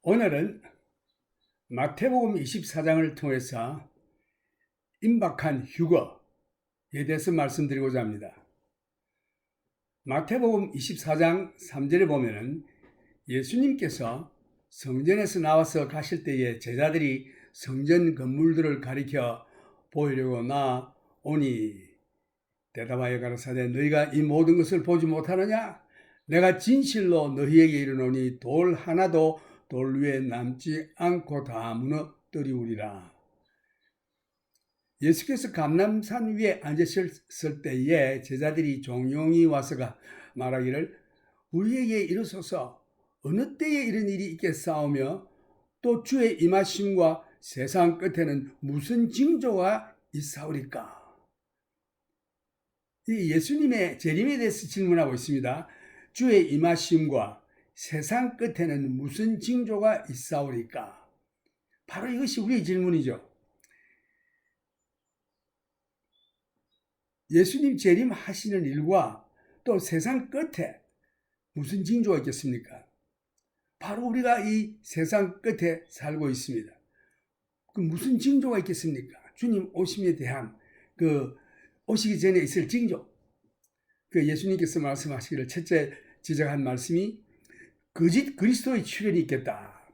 오늘은 마태복음 24장을 통해서 임박한 휴거에 대해서 말씀드리고자 합니다. 마태복음 24장 3절에 보면은 예수님께서 성전에서 나와서 가실 때에 제자들이 성전 건물들을 가리켜 보이려고 나오니 대답하여 가라사대 너희가 이 모든 것을 보지 못하느냐? 내가 진실로 너희에게 이르노니 돌 하나도 돌 위에 남지 않고 다 무너뜨리우리라. 예수께서 감람산 위에 앉으셨을 때에 제자들이 종용이 와서가 말하기를 우리에게 이르소서 어느 때에 이런 일이 있겠사오며 또 주의 임하심과 세상 끝에는 무슨 징조가 있사오리까? 이 예수님의 재림에 대해서 질문하고 있습니다. 주의 임하심과 세상 끝에는 무슨 징조가 있사오리까? 바로 이것이 우리의 질문이죠. 예수님 재림하시는 일과 또 세상 끝에 무슨 징조가 있겠습니까? 바로 우리가 이 세상 끝에 살고 있습니다. 그 무슨 징조가 있겠습니까? 주님 오심에 대한 오시기 전에 있을 징조. 예수님께서 말씀하시기를 첫째 지적한 말씀이 거짓 그리스도의 출현이 있겠다.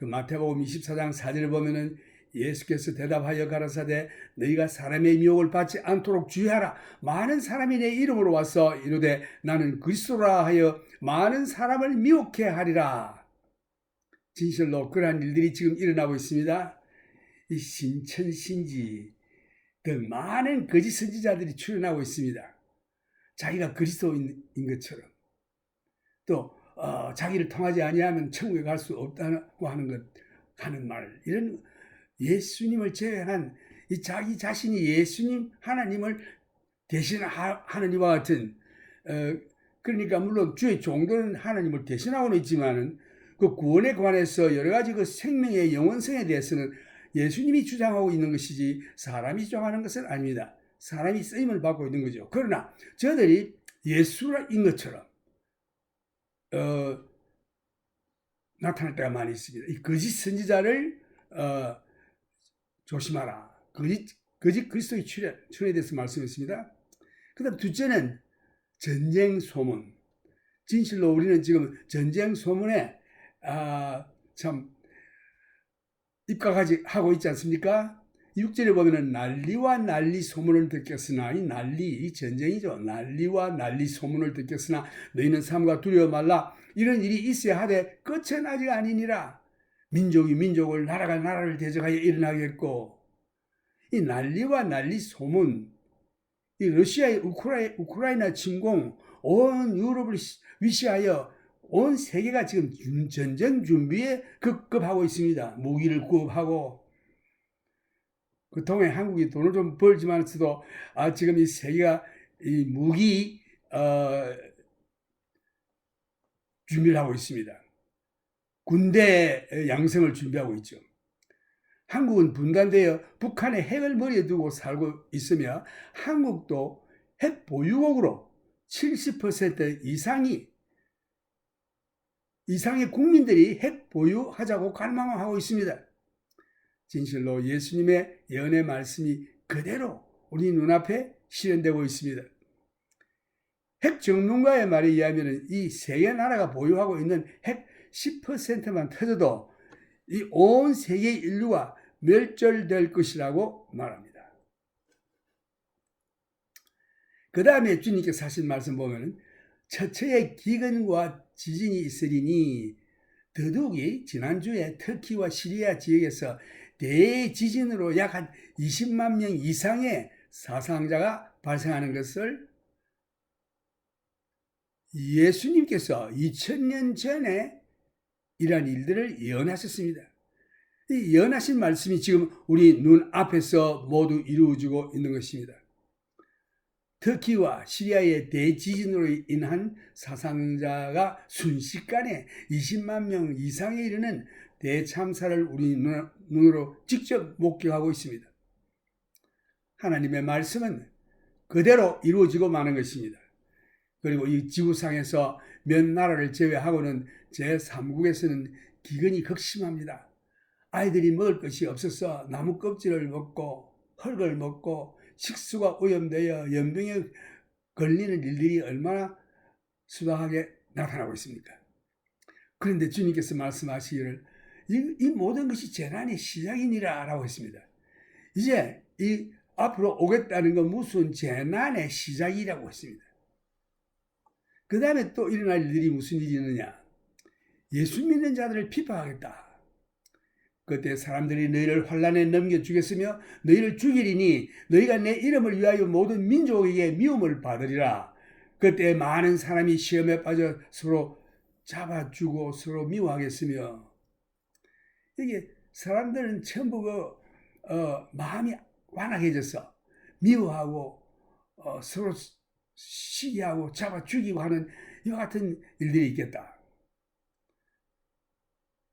마태복음 24장 4절을 보면은 예수께서 대답하여 가라사대 너희가 사람의 미혹을 받지 않도록 주의하라. 많은 사람이 내 이름으로 와서 이르되 나는 그리스도라 하여 많은 사람을 미혹해 하리라. 진실로 그러한 일들이 지금 일어나고 있습니다. 이 신천신지 등 많은 거짓 선지자들이 출현하고 있습니다. 자기가 그리스도인 것처럼 또 자기를 통하지 아니하면 천국에 갈 수 없다고 하는 말, 이런 예수님을 제외한 이 자기 자신이 예수님 하나님을 대신하는 이와 같은 그러니까 물론 주의 종들은 하나님을 대신하고는 있지만은 그 구원에 관해서 여러 가지 그 생명의 영원성에 대해서는 예수님이 주장하고 있는 것이지 사람이 주장하는 것은 아닙니다. 사람이 쓰임을 받고 있는 거죠. 그러나 저들이 예수인 것처럼 나타날 때가 많이 있습니다. 이 거짓 선지자를 조심하라. 거짓 그리스도의 출현에 대해서 말씀했습니다. 그 다음 둘째는 전쟁 소문. 진실로 우리는 지금 전쟁 소문에 참 입각하고 있지 않습니까? 6절에 보면은 난리와 난리 소문을 듣겠으나, 이 전쟁이죠. 난리와 난리 소문을 듣겠으나 너희는 삼가 두려워 말라. 이런 일이 있어야 하되 끝은 아직 아니니라. 민족이 민족을, 나라가 나라를 대적하여 일어나겠고, 이 난리와 난리 소문, 이 러시아의 우크라이나 침공, 온 유럽을 위시하여 온 세계가 지금 전쟁 준비에 급급하고 있습니다. 무기를 구입하고, 그 통해 한국이 돈을 좀 벌지만서도 지금 이 세계가 이 무기 준비를 하고 있습니다. 군대 양성을 준비하고 있죠. 한국은 분단되어 북한의 핵을 머리에 두고 살고 있으며 한국도 핵 보유국으로 70% 이상의 국민들이 핵 보유하자고 갈망하고 있습니다. 진실로 예수님의 예언의 말씀이 그대로 우리 눈앞에 실현되고 있습니다. 핵 전문가의 말에 의하면 이 세계 나라가 보유하고 있는 핵 10%만 터져도 이 온 세계 인류가 멸절될 것이라고 말합니다. 그 다음에 주님께서 하신 말씀 보면 처처의 기근과 지진이 있으리니 더욱이 지난주에 터키와 시리아 지역에서 대지진으로 약 한 20만 명 이상의 사상자가 발생하는 것을 예수님께서 2000년 전에 이러한 일들을 예언하셨습니다. 이 예언하신 말씀이 지금 우리 눈앞에서 모두 이루어지고 있는 것입니다. 터키와 시리아의 대지진으로 인한 사상자가 순식간에 20만 명 이상에 이르는 대참사를 우리 눈으로 직접 목격하고 있습니다. 하나님의 말씀은 그대로 이루어지고 마는 것입니다. 그리고 이 지구상에서 몇 나라를 제외하고는 제3국에서는 기근이 극심합니다. 아이들이 먹을 것이 없어서 나무 껍질을 먹고 흙을 먹고 식수가 오염되어 연병에 걸리는 일들이 얼마나 수상하게 나타나고 있습니까? 그런데 주님께서 말씀하시기를 이 모든 것이 재난의 시작이니라 라고 했습니다. 이제 이 앞으로 오겠다는 건 무슨 재난의 시작이라고 했습니다. 그 다음에 또 일어날 일들이 무슨 일이 있느냐? 예수 믿는 자들을 비방하겠다. 그때 사람들이 너희를 환난에 넘겨주겠으며 너희를 죽이리니 너희가 내 이름을 위하여 모든 민족에게 미움을 받으리라. 그때 많은 사람이 시험에 빠져 서로 잡아주고 서로 미워하겠으며, 이게 사람들은 전부 마음이 완악해져서 미워하고 서로 시기하고 잡아 죽이고 하는 이와 같은 일들이 있겠다.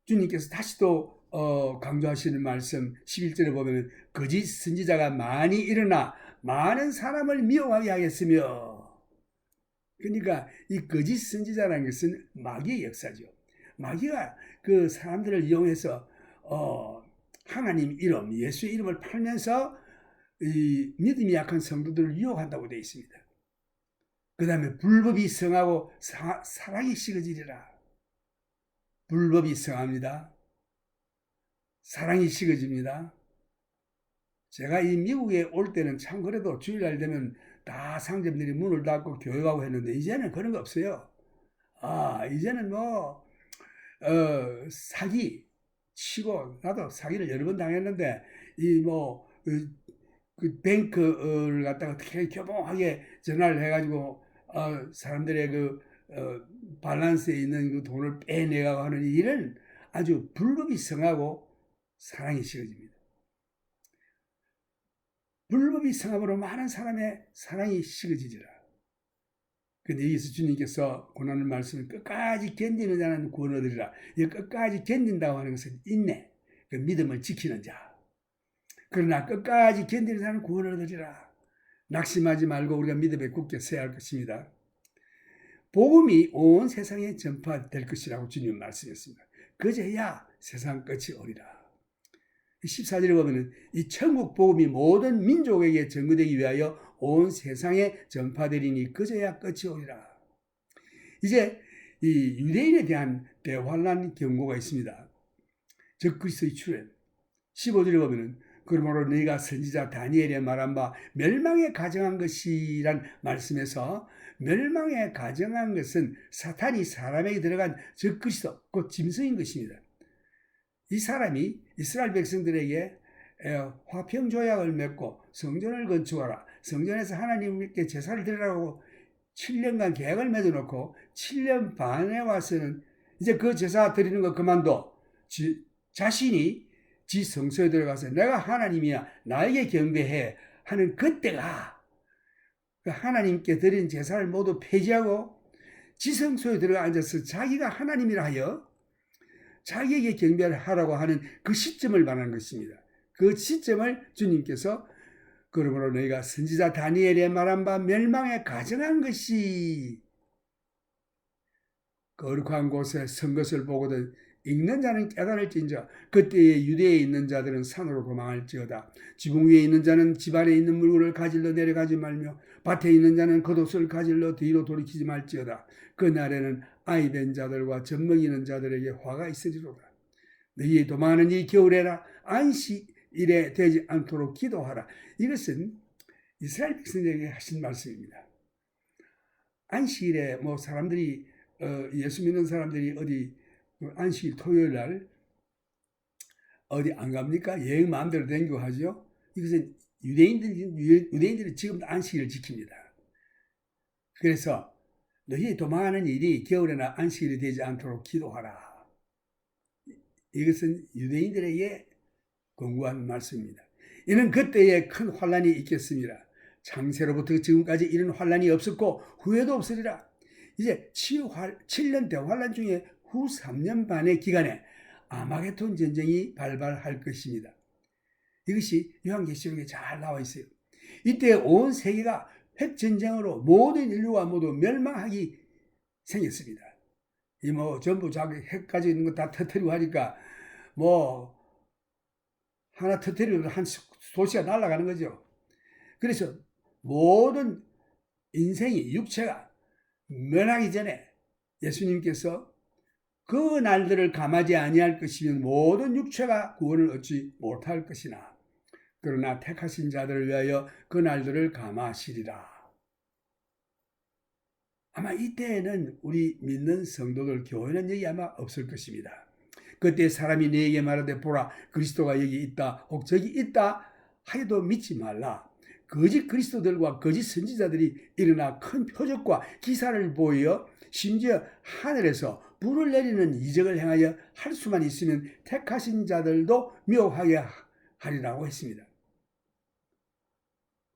주님께서 다시 또 강조하시는 말씀 11절에 보면 거짓 선지자가 많이 일어나 많은 사람을 미워하게 하겠으며, 그러니까 이 거짓 선지자라는 것은 마귀의 역사죠. 마귀가 그 사람들을 이용해서 하나님 이름, 예수의 이름을 팔면서 이 믿음이 약한 성도들을 유혹한다고 되어 있습니다. 그 다음에 불법이 성하고 사랑이 식어지리라. 불법이 성합니다. 사랑이 식어집니다. 제가 이 미국에 올 때는 참 그래도 주일날 되면 다 상점들이 문을 닫고 교회가고 했는데 이제는 그런 거 없어요. 이제는 사기 치고, 나도 사기를 여러 번 당했는데 그 뱅크를 갖다가 어떻게 교묘하게 전화를 해가지고 사람들의 밸런스에 있는 그 돈을 빼내가고 하는 일은 아주 불법이 성하고 사랑이 식어집니다. 불법이 성함으로 많은 사람의 사랑이 식어지리라. 그런데 여기서 주님께서 권하는 말씀은 끝까지 견디는 자는 구원 얻으리라. 이 끝까지 견딘다고 하는 것은 인내, 그 믿음을 지키는 자. 그러나 끝까지 견디는 자는 구원을 얻으리라. 낙심하지 말고 우리가 믿음에 굳게 서야 할 것입니다. 복음이 온 세상에 전파될 것이라고 주님 말씀했습니다. 그제야 세상 끝이 오리라. 14절에 보면 이 천국 복음이 모든 민족에게 전거되기 위하여 온 세상에 전파되리니 그제야 끝이 오리라. 이제 이 유대인에 대한 대환란 경고가 있습니다. 적 그리스도의 출현. 15절에 보면 그러므로 너희가 선지자 다니엘에 말한 바 멸망에 가정한 것이란 말씀에서 멸망에 가정한 것은 사탄이 사람에게 들어간 적 그리스도, 곧 짐승인 것입니다. 이 사람이 이스라엘 백성들에게 화평 조약을 맺고 성전을 건축하라, 성전에서 하나님께 제사를 드리라고 7년간 계약을 맺어놓고 7년 반에 와서는 이제 그 제사 드리는 거 그만둬 자신이 지 성소에 들어가서 내가 하나님이야 나에게 경배해 하는 그때가 하나님께 드린 제사를 모두 폐지하고 지 성소에 들어가 앉아서 자기가 하나님이라 하여 자기에게 경배를 하라고 하는 그 시점을 말하는 것입니다. 그 시점을 주님께서 그러므로 너희가 선지자 다니엘에 말한 바 멸망에 가정한 것이 거룩한 곳에 선 것을 보거든 읽는 자는 깨달을진저 그때에 유대에 있는 자들은 산으로 도망할지어다. 지붕 위에 있는 자는 집 안에 있는 물건을 가질러 내려가지 말며 밭에 있는 자는 겉옷을 가질러 뒤로 돌이키지 말지어다. 그날에는 아이 된 자들과 젖먹이는 자들에게 화가 있으리로다. 너희의 도망하는 이 겨울에라 안식일에 되지 않도록 기도하라. 이것은 이스라엘 백성에게 하신 말씀입니다. 안식일에 사람들이 예수 믿는 사람들이 어디 안식일 토요일 날 어디 안 갑니까? 여행 마음대로 다니고 하죠. 이것은 유대인들이 지금도 안식일을 지킵니다. 그래서 너희 도망하는 일이 겨울에나 안식일이 되지 않도록 기도하라. 이것은 유대인들에게 권고한 말씀입니다. 이는 그때에 큰 환란이 있겠습니다. 창세로부터 지금까지 이런 환란이 없었고 후에도 없으리라. 이제 7년 대환란 중에 후 3년 반의 기간에 아마게돈 전쟁이 발발할 것입니다. 이것이 요한계시록에 잘 나와 있어요. 이때 온 세계가 핵전쟁으로 모든 인류가 모두 멸망하기 생겼습니다. 이 뭐 전부 자기 핵 가지고 있는 거 다 터뜨리고 하니까 뭐 하나 터뜨리면 한 도시가 날아가는 거죠. 그래서 모든 인생이 육체가 멸하기 전에 예수님께서 그 날들을 감하지 아니할 것이면 모든 육체가 구원을 얻지 못할 것이나 그러나 택하신 자들을 위하여 그 날들을 감하시리라. 아마 이때에는 우리 믿는 성도들 교회는 여기 아마 없을 것입니다. 그때 사람이 너에게 말하되 보라 그리스도가 여기 있다 혹 저기 있다 하여도 믿지 말라. 거짓 그리스도들과 거짓 선지자들이 일어나 큰 표적과 기사를 보여 심지어 하늘에서 불을 내리는 이적을 행하여 할 수만 있으면 택하신 자들도 미혹하게 하리라고 했습니다.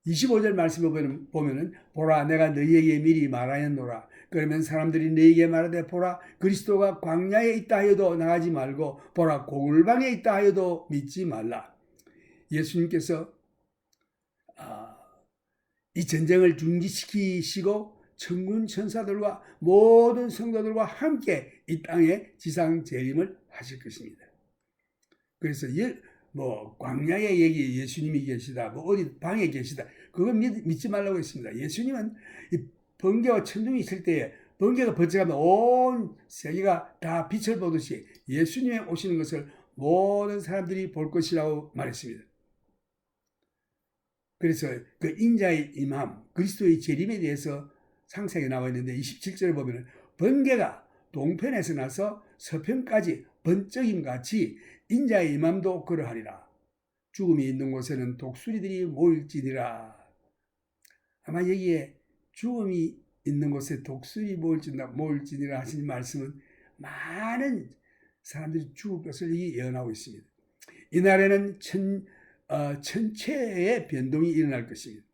25절 말씀을 보면은 보라 내가 너희에게 미리 말하였노라. 그러면 사람들이 너희에게 말하되 보라 그리스도가 광야에 있다 하여도 나가지 말고 보라 고울방에 있다 하여도 믿지 말라. 예수님께서 이 전쟁을 중지시키시고 천군 천사들과 모든 성도들과 함께 이 땅에 지상 재림을 하실 것입니다. 그래서 뭐 광야에 여기 예수님이 계시다, 뭐 어디 방에 계시다, 그건 믿지 말라고 했습니다. 예수님은 이 번개와 천둥이 있을 때에 번개가 번쩍하면 온 세계가 다 빛을 보듯이 예수님이 오시는 것을 모든 사람들이 볼 것이라고 말했습니다. 그래서 그 인자의 임함, 그리스도의 재림에 대해서 상세하게 나와 있는데 27절을 보면 번개가 동편에서 나서 서편까지 번쩍임같이 인자의 임함도 그러하리라. 죽음이 있는 곳에는 독수리들이 모일지니라. 아마 여기에 죽음이 있는 곳에 독수리 모일지니라 하신 말씀은 많은 사람들이 죽을 것을 예언하고 있습니다. 이날에는 천체의 변동이 일어날 것입니다.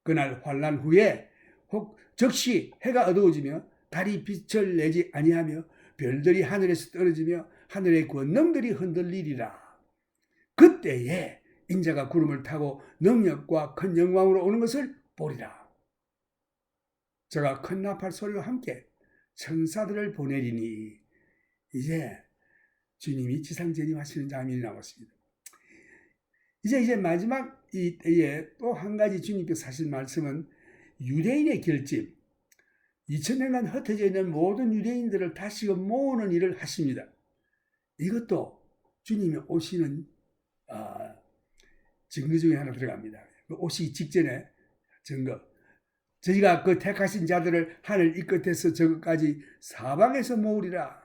그날 환난 후에 혹 즉시 해가 어두워지며 달이 빛을 내지 아니하며 별들이 하늘에서 떨어지며 하늘의 권능들이 흔들리리라. 그때에 인자가 구름을 타고 능력과 큰 영광으로 오는 것을 보리라. 저가 큰 나팔 소리와 함께 천사들을 보내리니 이제 주님이 지상 재림하시는 장면이 나왔습니다. 이제 마지막 이 때에 또 한 가지 주님께서 하신 말씀은 유대인의 결집, 2000년간 흩어져 있는 모든 유대인들을 다시금 모으는 일을 하십니다. 이것도 주님이 오시는 증거 중에 하나 들어갑니다. 오시기 직전에 증거. 저희가 그 택하신 자들을 하늘 이 끝에서 저 끝까지 사방에서 모으리라.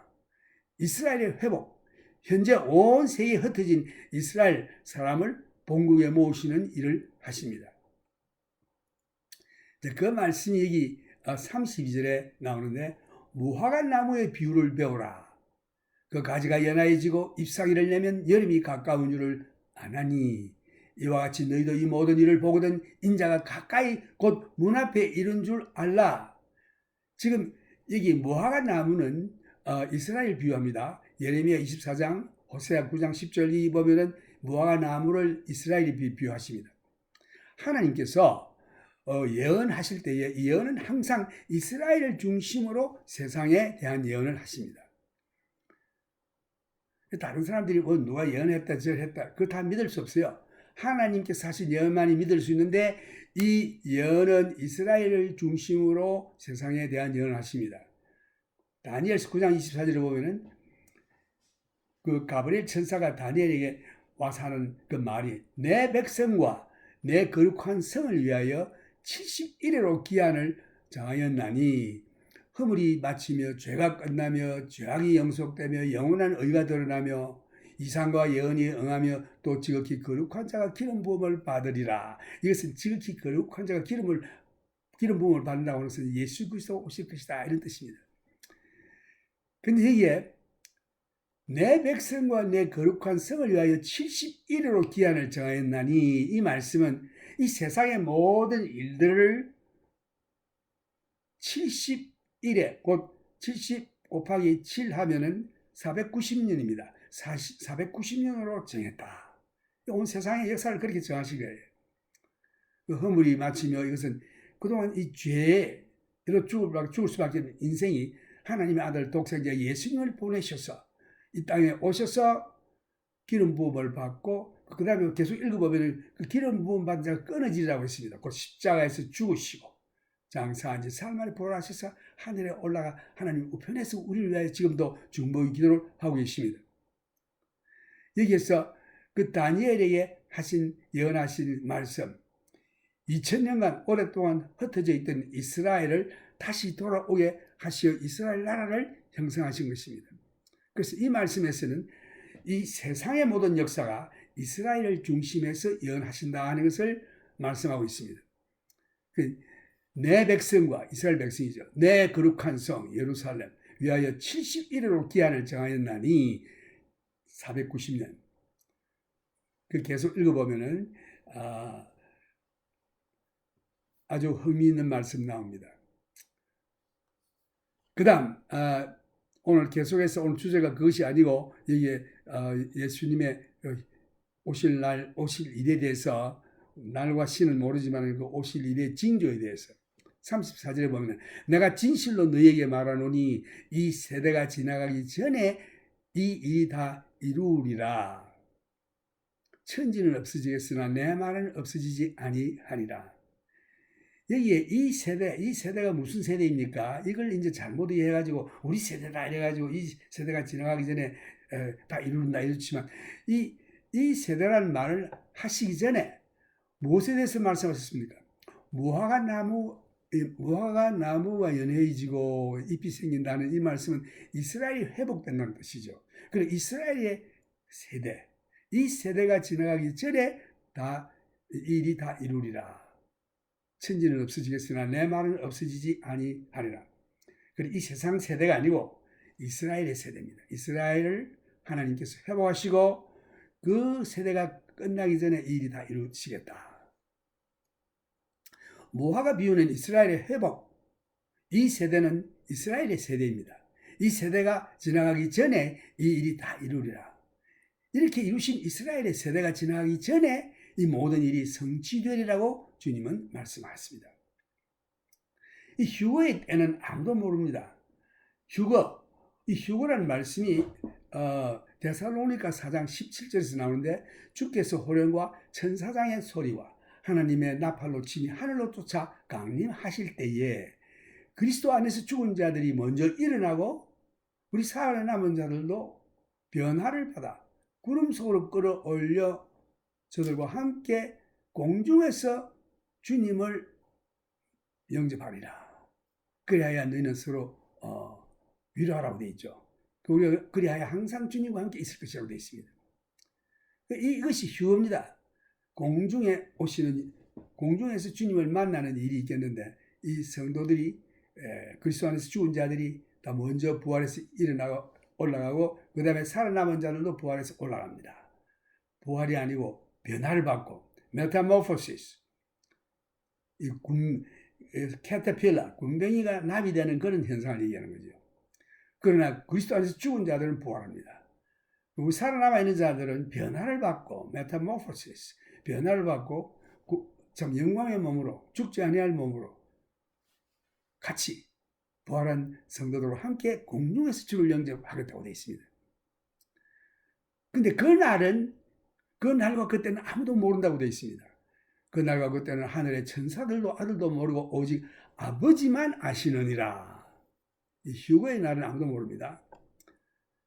이스라엘의 회복, 현재 온 세계에 흩어진 이스라엘 사람을 본국에 모으시는 일을 하십니다. 그 말씀이 여기 32절에 나오는데 무화과 나무의 비유를 배우라. 그 가지가 연하여지고 잎사귀를 내면 여름이 가까운 줄을 아나니 이와 같이 너희도 이 모든 일을 보거든 인자가 가까이 곧 문 앞에 이른 줄 알라. 지금 여기 무화과 나무는 이스라엘 비유합니다. 예레미야 24장, 호세아 9장 10절이 보면은 무화과 나무를 이스라엘이 비유하십니다. 하나님께서 예언하실 때에 이 예언은 항상 이스라엘을 중심으로 세상에 대한 예언을 하십니다. 다른 사람들이 누가 예언했다 저랬다 그거 다 믿을 수 없어요. 하나님께서 하신 예언만이 믿을 수 있는데 이 예언은 이스라엘을 중심으로 세상에 대한 예언을 하십니다. 다니엘서 9장 24절에 보면은 그 가브리엘 천사가 다니엘에게 와서 하는 그 말이 내 백성과 내 거룩한 성을 위하여 70일으로 기한을 정하였나니 허물이 마치며 죄가 끝나며 죄악이 영속되며 영원한 의가 드러나며 이상과 예언이 응하며 또 지극히 거룩한 자가 기름 부음을 받으리라. 이것은 지극히 거룩한 자가 기름 부음을 받는다고 하는 것은 예수 그리스도가 오실 것이다 이런 뜻입니다. 근데 여기에 내 백성과 내 거룩한 성을 위하여 70일으로 기한을 정하였나니 이 말씀은 이 세상의 모든 일들을 70일에 곧 70 곱하기 7 하면은 490년입니다. 490년으로 정했다. 온 세상의 역사를 그렇게 정하신 거예요. 그 허물이 마치며 이것은 그동안 이 죄로 죽을 수밖에 없는 인생이 하나님의 아들 독생자 예수님을 보내셔서 이 땅에 오셔서 기름 부음을 받고 그 다음에 계속 읽어보면 그 기름 부음 받은 자가 끊어지리라고 했습니다. 그 십자가에서 죽으시고 장사한 지 사흘 만에 부활하셔서 하늘에 올라가 하나님 우편에서 우리를 위하여 지금도 중보의 기도를 하고 계십니다. 여기에서 그 다니엘에게 하신 예언하신 말씀, 2000년간 오랫동안 흩어져 있던 이스라엘을 다시 돌아오게 하시어 이스라엘 나라를 형성하신 것입니다. 그래서 이 말씀에서는 이 세상의 모든 역사가 이스라엘을 중심에서 예언하신다 하는 것을 말씀하고 있습니다. 내 백성과 이스라엘 백성이죠. 내 거룩한 성 예루살렘 위하여 71회로 기한을 정하였나니 490년. 그 계속 읽어보면은 아주 흥미있는 말씀 나옵니다. 그 다음 오늘 계속해서 오늘 주제가 그것이 아니고 여기에 예수님의 오실 날 오실 일에 대해서 날과 시는 모르지만 그 오실 일의 징조에 대해서 34절에 보면 내가 진실로 너희에게 말하노니 이 세대가 지나가기 전에 이 일이 다 이루리라. 천지는 없어지겠으나 내 말은 없어지지 아니하리라. 여기에 이 세대가 무슨 세대입니까? 이걸 이제 잘못 이해해가지고 우리 세대다 이래가지고 이 세대가 지나가기 전에 다 이룬다 이렇지만 이 세대라는 말을 하시기 전에 무엇에 대해서 말씀하셨습니까? 무화과 나무가 연해지고 잎이 생긴다는 이 말씀은 이스라엘이 회복된다는 뜻이죠. 그리고 이스라엘의 세대, 이 세대가 지나가기 전에 다 일이 다 이루리라. 천지는 없어지겠으나 내 말은 없어지지 아니하리라. 그리고 이 세상 세대가 아니고 이스라엘의 세대입니다. 이스라엘을 하나님께서 회복하시고 그 세대가 끝나기 전에 이 일이 다 이루시겠다. 무화과 비유는 이스라엘의 회복. 이 세대는 이스라엘의 세대입니다. 이 세대가 지나가기 전에 이 일이 다 이루리라. 이렇게 이루신 이스라엘의 세대가 지나가기 전에 이 모든 일이 성취되리라고 주님은 말씀하셨습니다. 이 휴거의 때는 아무도 모릅니다. 이 휴거라는 말씀이 데살로니가 4장 17절에서 나오는데 주께서 호련과 천사장의 소리와 하나님의 나팔로 침이 하늘로 쫓아 강림하실 때에 그리스도 안에서 죽은 자들이 먼저 일어나고 우리 사흘에 남은 자들도 변화를 받아 구름 속으로 끌어올려 저들과 함께 공중에서 주님을 영접하리라. 그리하여 너희는 서로 위로하라고 되어 있죠. 그리하여 항상 주님과 함께 있을 것이라고 되어 있습니다. 이것이 휴거입니다. 공중에서 주님을 만나는 일이 있겠는데 이 성도들이 그리스도 안에서 죽은 자들이 다 먼저 부활해서 일어나고 올라가고 그 다음에 살아남은 자들도 부활해서 올라갑니다. 부활이 아니고 변화를 받고 메타모포시스, 캐터필러, 군뱅이가 나비 되는 그런 현상을 얘기하는 거죠. 그러나 그리스도 안에서 죽은 자들은 부활합니다. 그리고 살아남아 있는 자들은 변화를 받고 메타모포시스, 변화를 받고 참 영광의 몸으로 죽지 아니할 몸으로 같이 부활한 성도들과 함께 공중에서 주를 영접하겠다고 되어 있습니다. 근데 그 날과 그때는 아무도 모른다고 되어 있습니다. 그 날과 그때는 하늘의 천사들도 아들도 모르고 오직 아버지만 아시느니라. 이 휴거의 날은 아무도 모릅니다.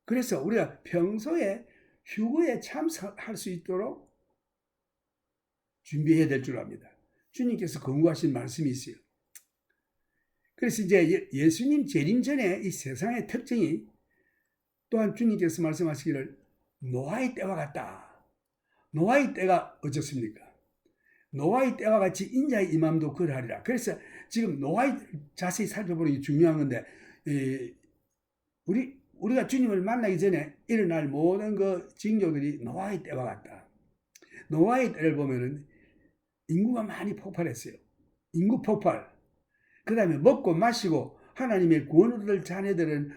그래서 우리가 평소에 휴거에 참석할 수 있도록 준비해야 될 줄 압니다. 주님께서 권고하신 말씀이 있어요. 그래서 이제 예수님 재림 전에 이 세상의 특징이 또한 주님께서 말씀하시기를 노아의 때와 같다. 노아의 때가 어떻습니까? 노아의 때와 같이 인자의 임함도 그러하리라. 그래서 지금 노아의 자세히 살펴보는 게 중요한 건데 우리가 주님을 만나기 전에 일어날 모든 그 징조들이 노아의 때와 같다. 노아의 때를 보면은 인구가 많이 폭발했어요. 인구 폭발. 그 다음에 먹고 마시고 하나님의 구원을 얻을 자녀들은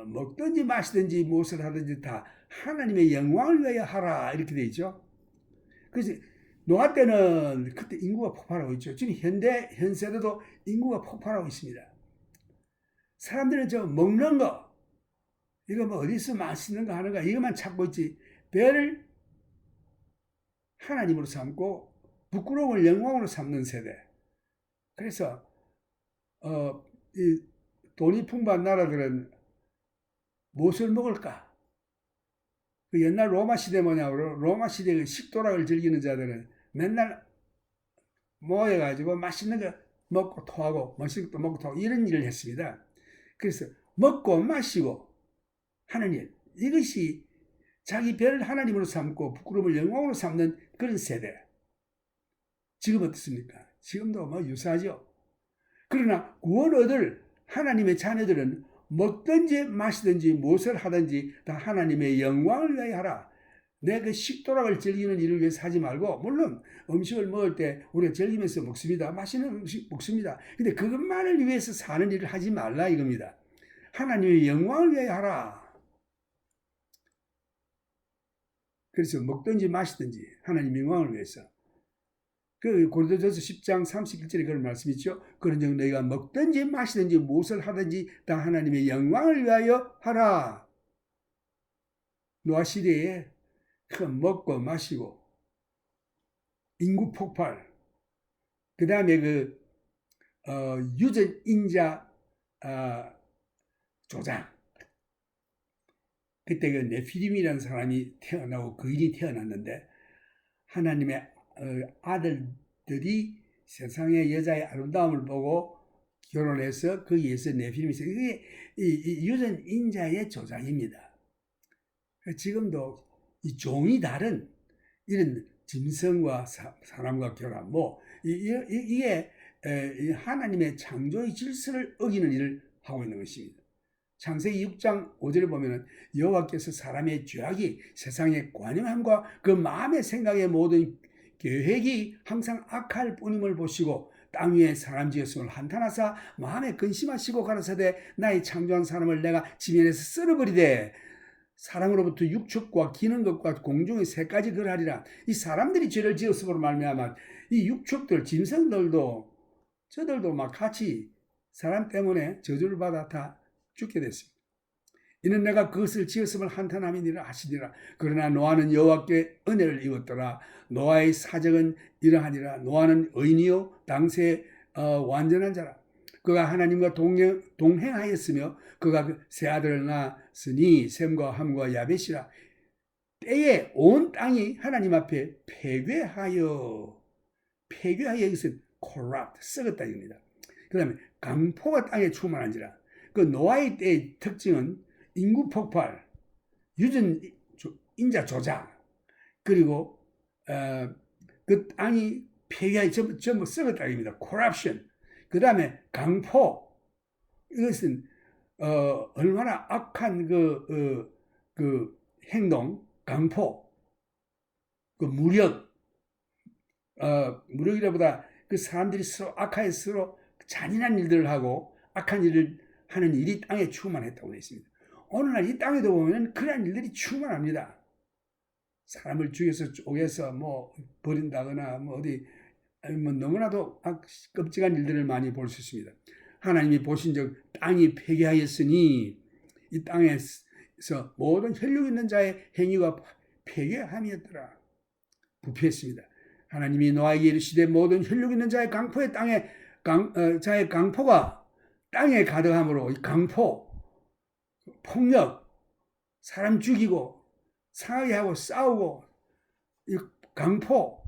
먹든지 마시든지 무엇을 하든지 다 하나님의 영광을 위하여 하라 이렇게 되어 있죠. 그래서 노아 때는 그때 인구가 폭발하고 있죠. 지금 현 세대도 인구가 폭발하고 있습니다. 사람들은 저 먹는 거, 이거 뭐 어디서 맛있는 거 하는 거, 이것만 찾고 있지. 배를 하나님으로 삼고 부끄러움을 영광으로 삼는 세대. 그래서 이 돈이 풍부한 나라들은 무엇을 먹을까? 그 옛날 로마 시대 뭐냐고, 로마 시대의 식도락을 즐기는 자들은 맨날 모여가지고 맛있는 거 먹고 토하고 맛있는 것도 먹고 토하고 이런 일을 했습니다. 그래서 먹고 마시고 하는 일, 이것이 자기 배를 하나님으로 삼고 부끄러움을 영광으로 삼는 그런 세대. 지금 어떻습니까? 지금도 뭐 유사하죠. 그러나 구원 얻을 하나님의 자녀들은 먹든지 마시든지 무엇을 하든지 다 하나님의 영광을 위하여 하라. 내 그 식도락을 즐기는 일을 위해서 하지 말고, 물론 음식을 먹을 때 우리가 즐기면서 먹습니다. 맛있는 음식 먹습니다. 근데 그것만을 위해서 사는 일을 하지 말라 이겁니다. 하나님의 영광을 위하여 하라. 그래서 먹든지 마시든지 하나님의 영광을 위해서. 그 고린도전서 10장 31절에 그런 말씀이 있죠. 그런즉 너희가 먹든지 마시든지 무엇을 하든지 다 하나님의 영광을 위하여 하라. 노아 시대에 그 먹고 마시고 인구 폭발, 그 다음에 그 유전 인자 조장, 그때 그 네피림이라는 사람이 태어나고 거인이 태어났는데 하나님의 아들들이 세상의 여자의 아름다움을 보고 결혼해서 거기에서 네피림이 있어요. 이게 이 유전 인자의 조장입니다. 지금도 이 종이 다른 이런 짐승과 사람과 결합, 이게 하나님의 창조의 질서를 어기는 일을 하고 있는 것입니다. 창세기 6장 5절에 보면은 여호와께서 사람의 죄악이 세상의 관영함과 그 마음의 생각의 모든 계획이 항상 악할 뿐임을 보시고 땅 위에 사람 지었음을 한탄하사 마음에 근심하시고 가라사대 나의 창조한 사람을 내가 지면에서 썰어버리되 사람으로부터 육축과 기는 것과 공중의 새 가지 그러하리라. 이 사람들이 죄를 지었음으로 말미암아 이 육축들 짐승들도 저들도 막 같이 사람 때문에 저주를 받아 다 죽게 됐습니다. 이는 내가 그것을 지었음을 한탄함이니라 하시니라. 그러나 노아는 여호와께 은혜를 입었더라. 노아의 사적은 이러하니라. 노아는 의인이요 당시에 완전한 자라. 그가 하나님과 동행하였으며 그가 세 아들을 낳았으니 셈과 함과 야벳이라. 때에 온 땅이 하나님 앞에 폐괴하여 이것은 corrupt, 썩었다 입니다. 그 다음에 강포가 땅에 충만한지라. 그 노아의 때의 특징은 인구 폭발, 유전 인자 조작, 그리고 그 땅이 폐괴하여 전부 썩었다 입니다. corruption. 그 다음에 강포, 이것은 얼마나 악한 그 행동, 강포, 그 무력이라보다 그 사람들이 서로 악하게 서로 잔인한 일들을 하고 악한 일을 하는 일이 땅에 충만했다고 되어 있습니다. 오늘날 이 땅에도 보면 그러한 일들이 충만합니다. 사람을 죽여서 쪼개서 버린다거나 어디 너무나도 끔찍한 일들을 많이 볼 수 있습니다. 하나님이 보신 적 땅이 폐괴하였으니 이 땅에서 모든 혈육 있는 자의 행위가 폐괴함이었더라. 부패했습니다. 하나님이 노아에게 이르시되 모든 혈육 있는 자의 강포의 자의 강포가 땅에 가득함으로 이 강포, 폭력, 사람 죽이고 상하게 하고 싸우고 이 강포,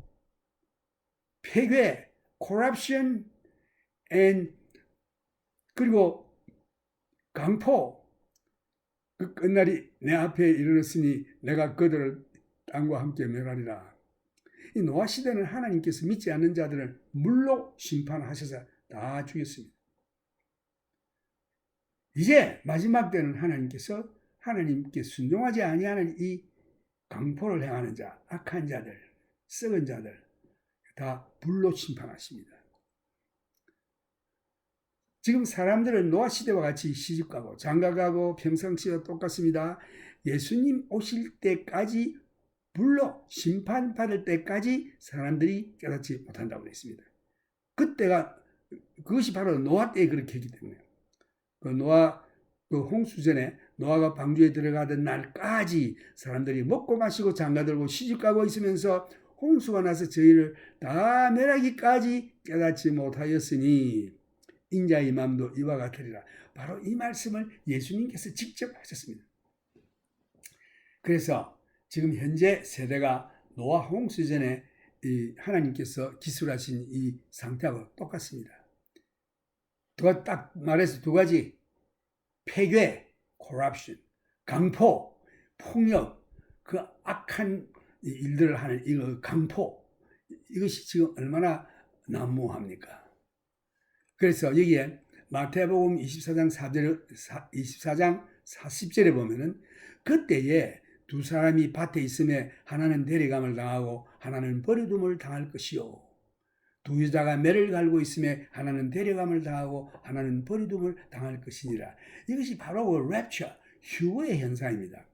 폐괴, corruption, 그리고 강포, 그 끝날이 내 앞에 이르렀으니 내가 그들을 땅과 함께 멸하리라. 이 노아 시대는 하나님께서 믿지 않는 자들을 물로 심판하셔서 다 죽였습니다. 이제 마지막 때는 하나님께 순종하지 아니하는 이 강포를 행하는 자, 악한 자들, 썩은 자들 다 불로 심판하십니다. 지금 사람들은 노아 시대와 같이 시집가고 장가가고 평상시와 똑같습니다. 예수님 오실 때까지 불로 심판받을 때까지 사람들이 깨닫지 못한다고 했습니다. 그것이 바로 노아 때 그렇게 했기 때문에 그 노아 그 홍수전에 노아가 방주에 들어가던 날까지 사람들이 먹고 마시고 장가들고 시집가고 있으면서 홍수가 나서 저희를 다 멸하기까지 깨닫지 못하였으니 인자의 마음도 이와 같으리라. 바로 이 말씀을 예수님께서 직접 하셨습니다. 그래서 지금 현재 세대가 노아 홍수전에 하나님께서 기술하신 이 상태하고 똑같습니다. 딱 말해서 두 가지, 폐괴, corruption, 강포, 폭력, 그 악한 일들을 하는 이 강포, 이것이 지금 얼마나 난무합니까? 그래서 여기에 마태복음 24장 40절에 보면은 그때에 두 사람이 밭에 있음에 하나는 데려감을 당하고 하나는 버려둠을 당할 것이요. 두 여자가 매를 갈고 있음에 하나는 데려감을 당하고 하나는 버려둠을 당할 것이니라. 이것이 바로 그 랩처, 휴거의 현상입니다.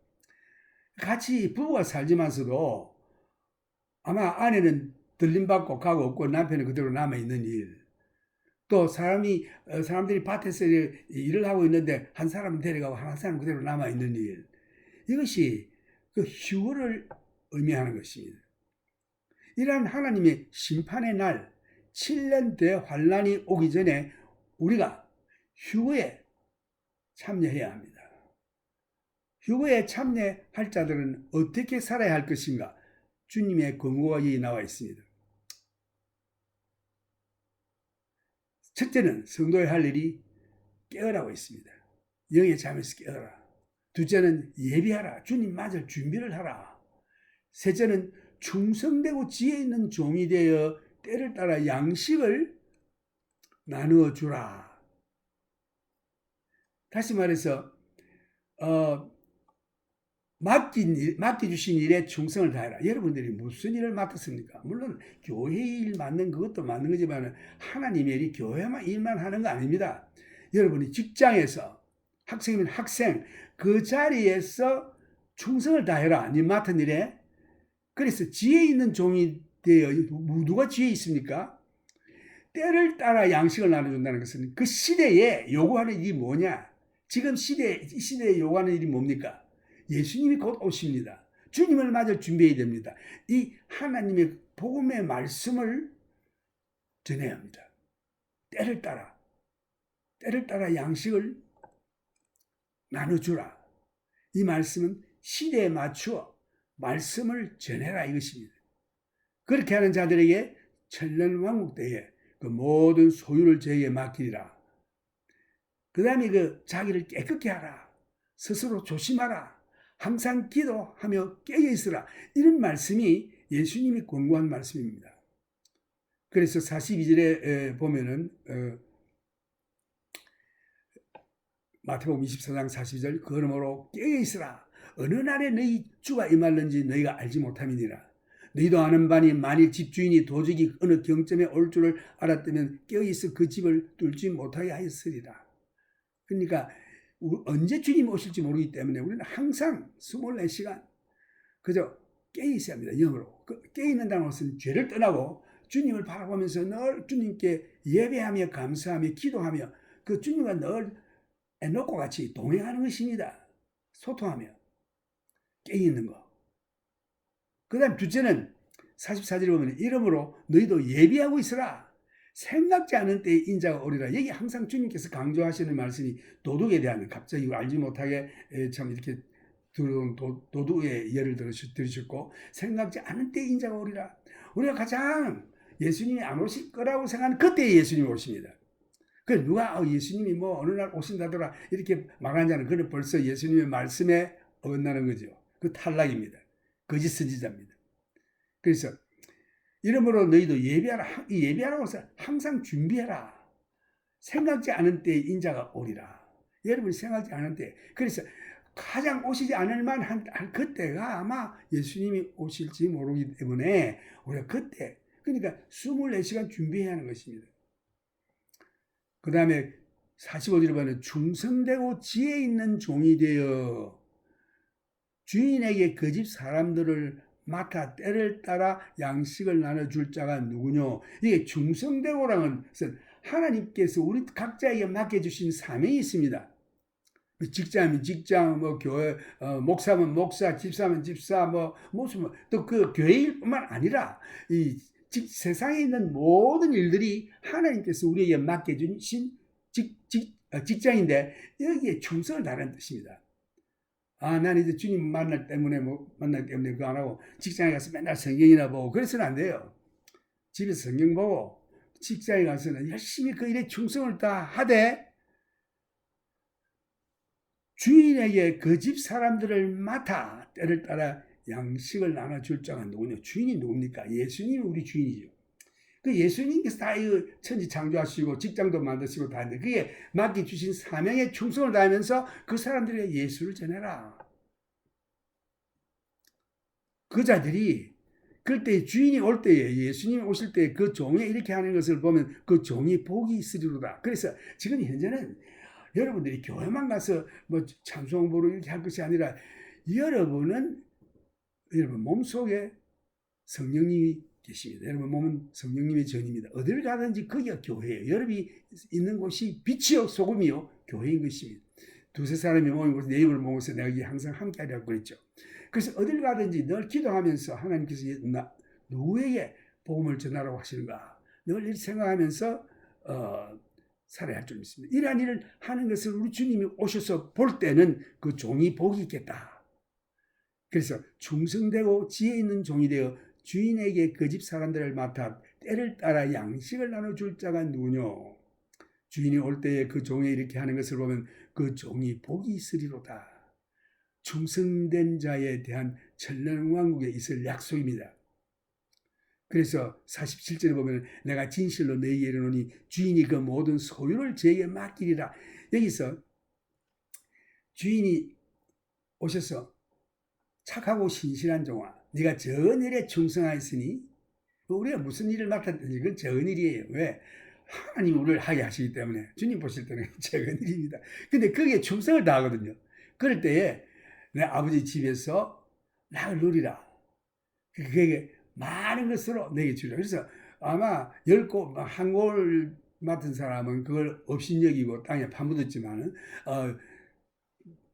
같이 부부가 살지만서도 아마 아내는 들림받고 가고 없고 남편은 그대로 남아있는 일. 또 사람들이 밭에서 일을 하고 있는데 한 사람은 데려가고 한 사람은 그대로 남아있는 일. 이것이 그 휴거를 의미하는 것입니다. 이러한 하나님의 심판의 날, 7년 대환란이 오기 전에 우리가 휴거에 참여해야 합니다. 휴거에 참여할 자들은 어떻게 살아야 할 것인가? 주님의 권고가 여기 나와 있습니다. 첫째는 성도의 할 일이 깨어라고 있습니다. 영의 잠에서 깨어라. 둘째는 예비하라. 주님 맞을 준비를 하라. 셋째는 충성되고 지혜 있는 종이 되어 때를 따라 양식을 나누어 주라. 다시 말해서 맡겨주신 일에 충성을 다해라. 여러분들이 무슨 일을 맡았습니까? 물론 교회 일 맡는 그것도 맞는 거지만 하나님의 일이 교회만 일만 하는 거 아닙니다. 여러분이 직장에서 학생이면 학생 그 자리에서 충성을 다해라. 네 맡은 일에. 그래서 지혜 있는 종이 되어 누가 지혜 있습니까? 때를 따라 양식을 나눠준다는 것은 그 시대에 요구하는 일이 뭐냐? 지금 이 시대에 요구하는 일이 뭡니까? 예수님이 곧 오십니다. 주님을 맞을 준비해야 됩니다. 이 하나님의 복음의 말씀을 전해야 합니다. 때를 따라 양식을 나눠주라. 이 말씀은 시대에 맞추어 말씀을 전해라 이것입니다. 그렇게 하는 자들에게 천년왕국 때에 그 모든 소유를 저에게 맡기리라. 그 다음에 자기를 깨끗게 하라. 스스로 조심하라. 항상 기도하며 깨어있으라. 이런 말씀이 예수님이 권고한 말씀입니다. 그래서 42절에 보면은 마태복음 24장 42절 그러므로 깨어있으라. 어느 날에 너희 주가 임할는지 너희가 알지 못함이니라. 너희도 아는 바니 만일 집주인이 도적이 어느 경점에 올 줄을 알았다면 깨어있어 그 집을 뚫지 못하게 하였으리라. 그러니까 언제 주님 오실지 모르기 때문에 우리는 항상 24시간 그저 깨어있어야 합니다. 영으로. 깨어있는다는 것은 죄를 떠나고 주님을 바라보면서 늘 주님께 예배하며 감사하며 기도하며 그 주님과 늘 에녹과 같이 동행하는 것입니다. 소통하며 깨어있는 거. 그 다음 둘째는 44절에 보면 이러므로 너희도 예비하고 있으라. 생각지 않은 때에 인자가 오리라. 여기 항상 주님께서 강조하시는 말씀이 도둑에 대한 갑자기 알지 못하게 참 이렇게 들어온 도둑의 예를 들으셨고 생각지 않은 때에 인자가 오리라. 우리가 가장 예수님이 안 오실 거라고 생각하는 그때에 예수님이 오십니다. 그 누가 예수님이 뭐 어느 날 오신다더라 이렇게 말하는 자는 그는 벌써 예수님의 말씀에 어긋나는 거죠. 그 탈락입니다. 거짓 선지자입니다. 그래서 이러므로 너희도 예비하라. 예비하라고 해서 항상 준비해라. 생각지 않은 때에 인자가 오리라. 여러분이 생각지 않은 때. 그래서 가장 오시지 않을 만한 그때가 아마 예수님이 오실지 모르기 때문에 우리가 그때 그러니까 24시간 준비해야 하는 것입니다. 그 다음에 45절에 보면 충성되고 지혜 있는 종이 되어 주인에게 그 집 사람들을 맡아 때를 따라 양식을 나눠줄 자가 누구뇨? 이게 충성되고라는 것은 하나님께서 우리 각자에게 맡겨주신 사명이 있습니다. 직장이면 직장, 뭐 교회, 목사면 목사, 집사면 집사, 무슨 또 그 교회일 뿐만 아니라 이 세상에 있는 모든 일들이 하나님께서 우리에게 맡겨주신 직장인데 여기에 충성을 다하는 뜻입니다. 난 이제 주님 만날 때문에 그거 안 하고 직장에 가서 맨날 성경이나 보고 그래서는 안 돼요. 집에서 성경 보고 직장에 가서는 열심히 그 일에 충성을 다하되 주인에게 그 집 사람들을 맡아 때를 따라 양식을 나눠줄 자가 누구냐? 주인이 누굽니까? 예수님이 우리 주인이죠. 그 예수님께서 다 이 천지 창조하시고 직장도 만드시고 다 했는데 그게 맡겨주신 사명에 충성을 다하면서 그 사람들에게 예수를 전해라. 그 자들이 그때 주인이 올 때에 예수님이 오실 때 그 종이 이렇게 하는 것을 보면 그 종이 복이 있으리로다. 그래서 지금 현재는 여러분들이 교회만 가서 뭐 찬송부로 이렇게 할 것이 아니라 여러분 몸속에 성령님이 계십니다. 여러분 몸은 성령님의 전입니다. 어디를 가든지 거기가 교회예요. 여러분이 있는 곳이 빛이요 소금이요 교회인 것입니다. 두세 사람이 모이고 내 입을 모아서 내가 여기 항상 함께 하려고 그랬죠. 그래서 어딜 가든지 늘 기도하면서 하나님께서 누구에게 복음을 전하라고 하시는가 늘 이렇게 생각하면서 살아야 할 줄 믿습니다. 이러한 일을 하는 것을 우리 주님이 오셔서 볼 때는 그 종이 복이 있겠다. 그래서 충성되고 지혜 있는 종이 되어 주인에게 그 집 사람들을 맡아 때를 따라 양식을 나눠줄 자가 누구냐. 주인이 올 때에 그 종이 이렇게 하는 것을 보면 그 종이 복이 있으리로다. 충성된 자에 대한 천년왕국에 있을 약속입니다. 그래서 47절에 보면 내가 진실로 너희에게 이르노니 주인이 그 모든 소유를 저에게 맡기리라. 여기서 주인이 오셔서 착하고 신실한 종아 네가 적은 일에 충성하였으니 우리가 무슨 일을 맡았든지 그건 적은 일이에요. 왜? 하나님이 우리를 하게 하시기 때문에 주님 보실 때는 적은 일입니다. 근데 거기에 충성을 다하거든요. 그럴 때에 내 아버지 집에서 낙을 누리라. 그게 많은 것으로 내게 주라. 그래서 아마 10골, 한 골 맡은 사람은 그걸 업신여기고 땅에 파묻었지만은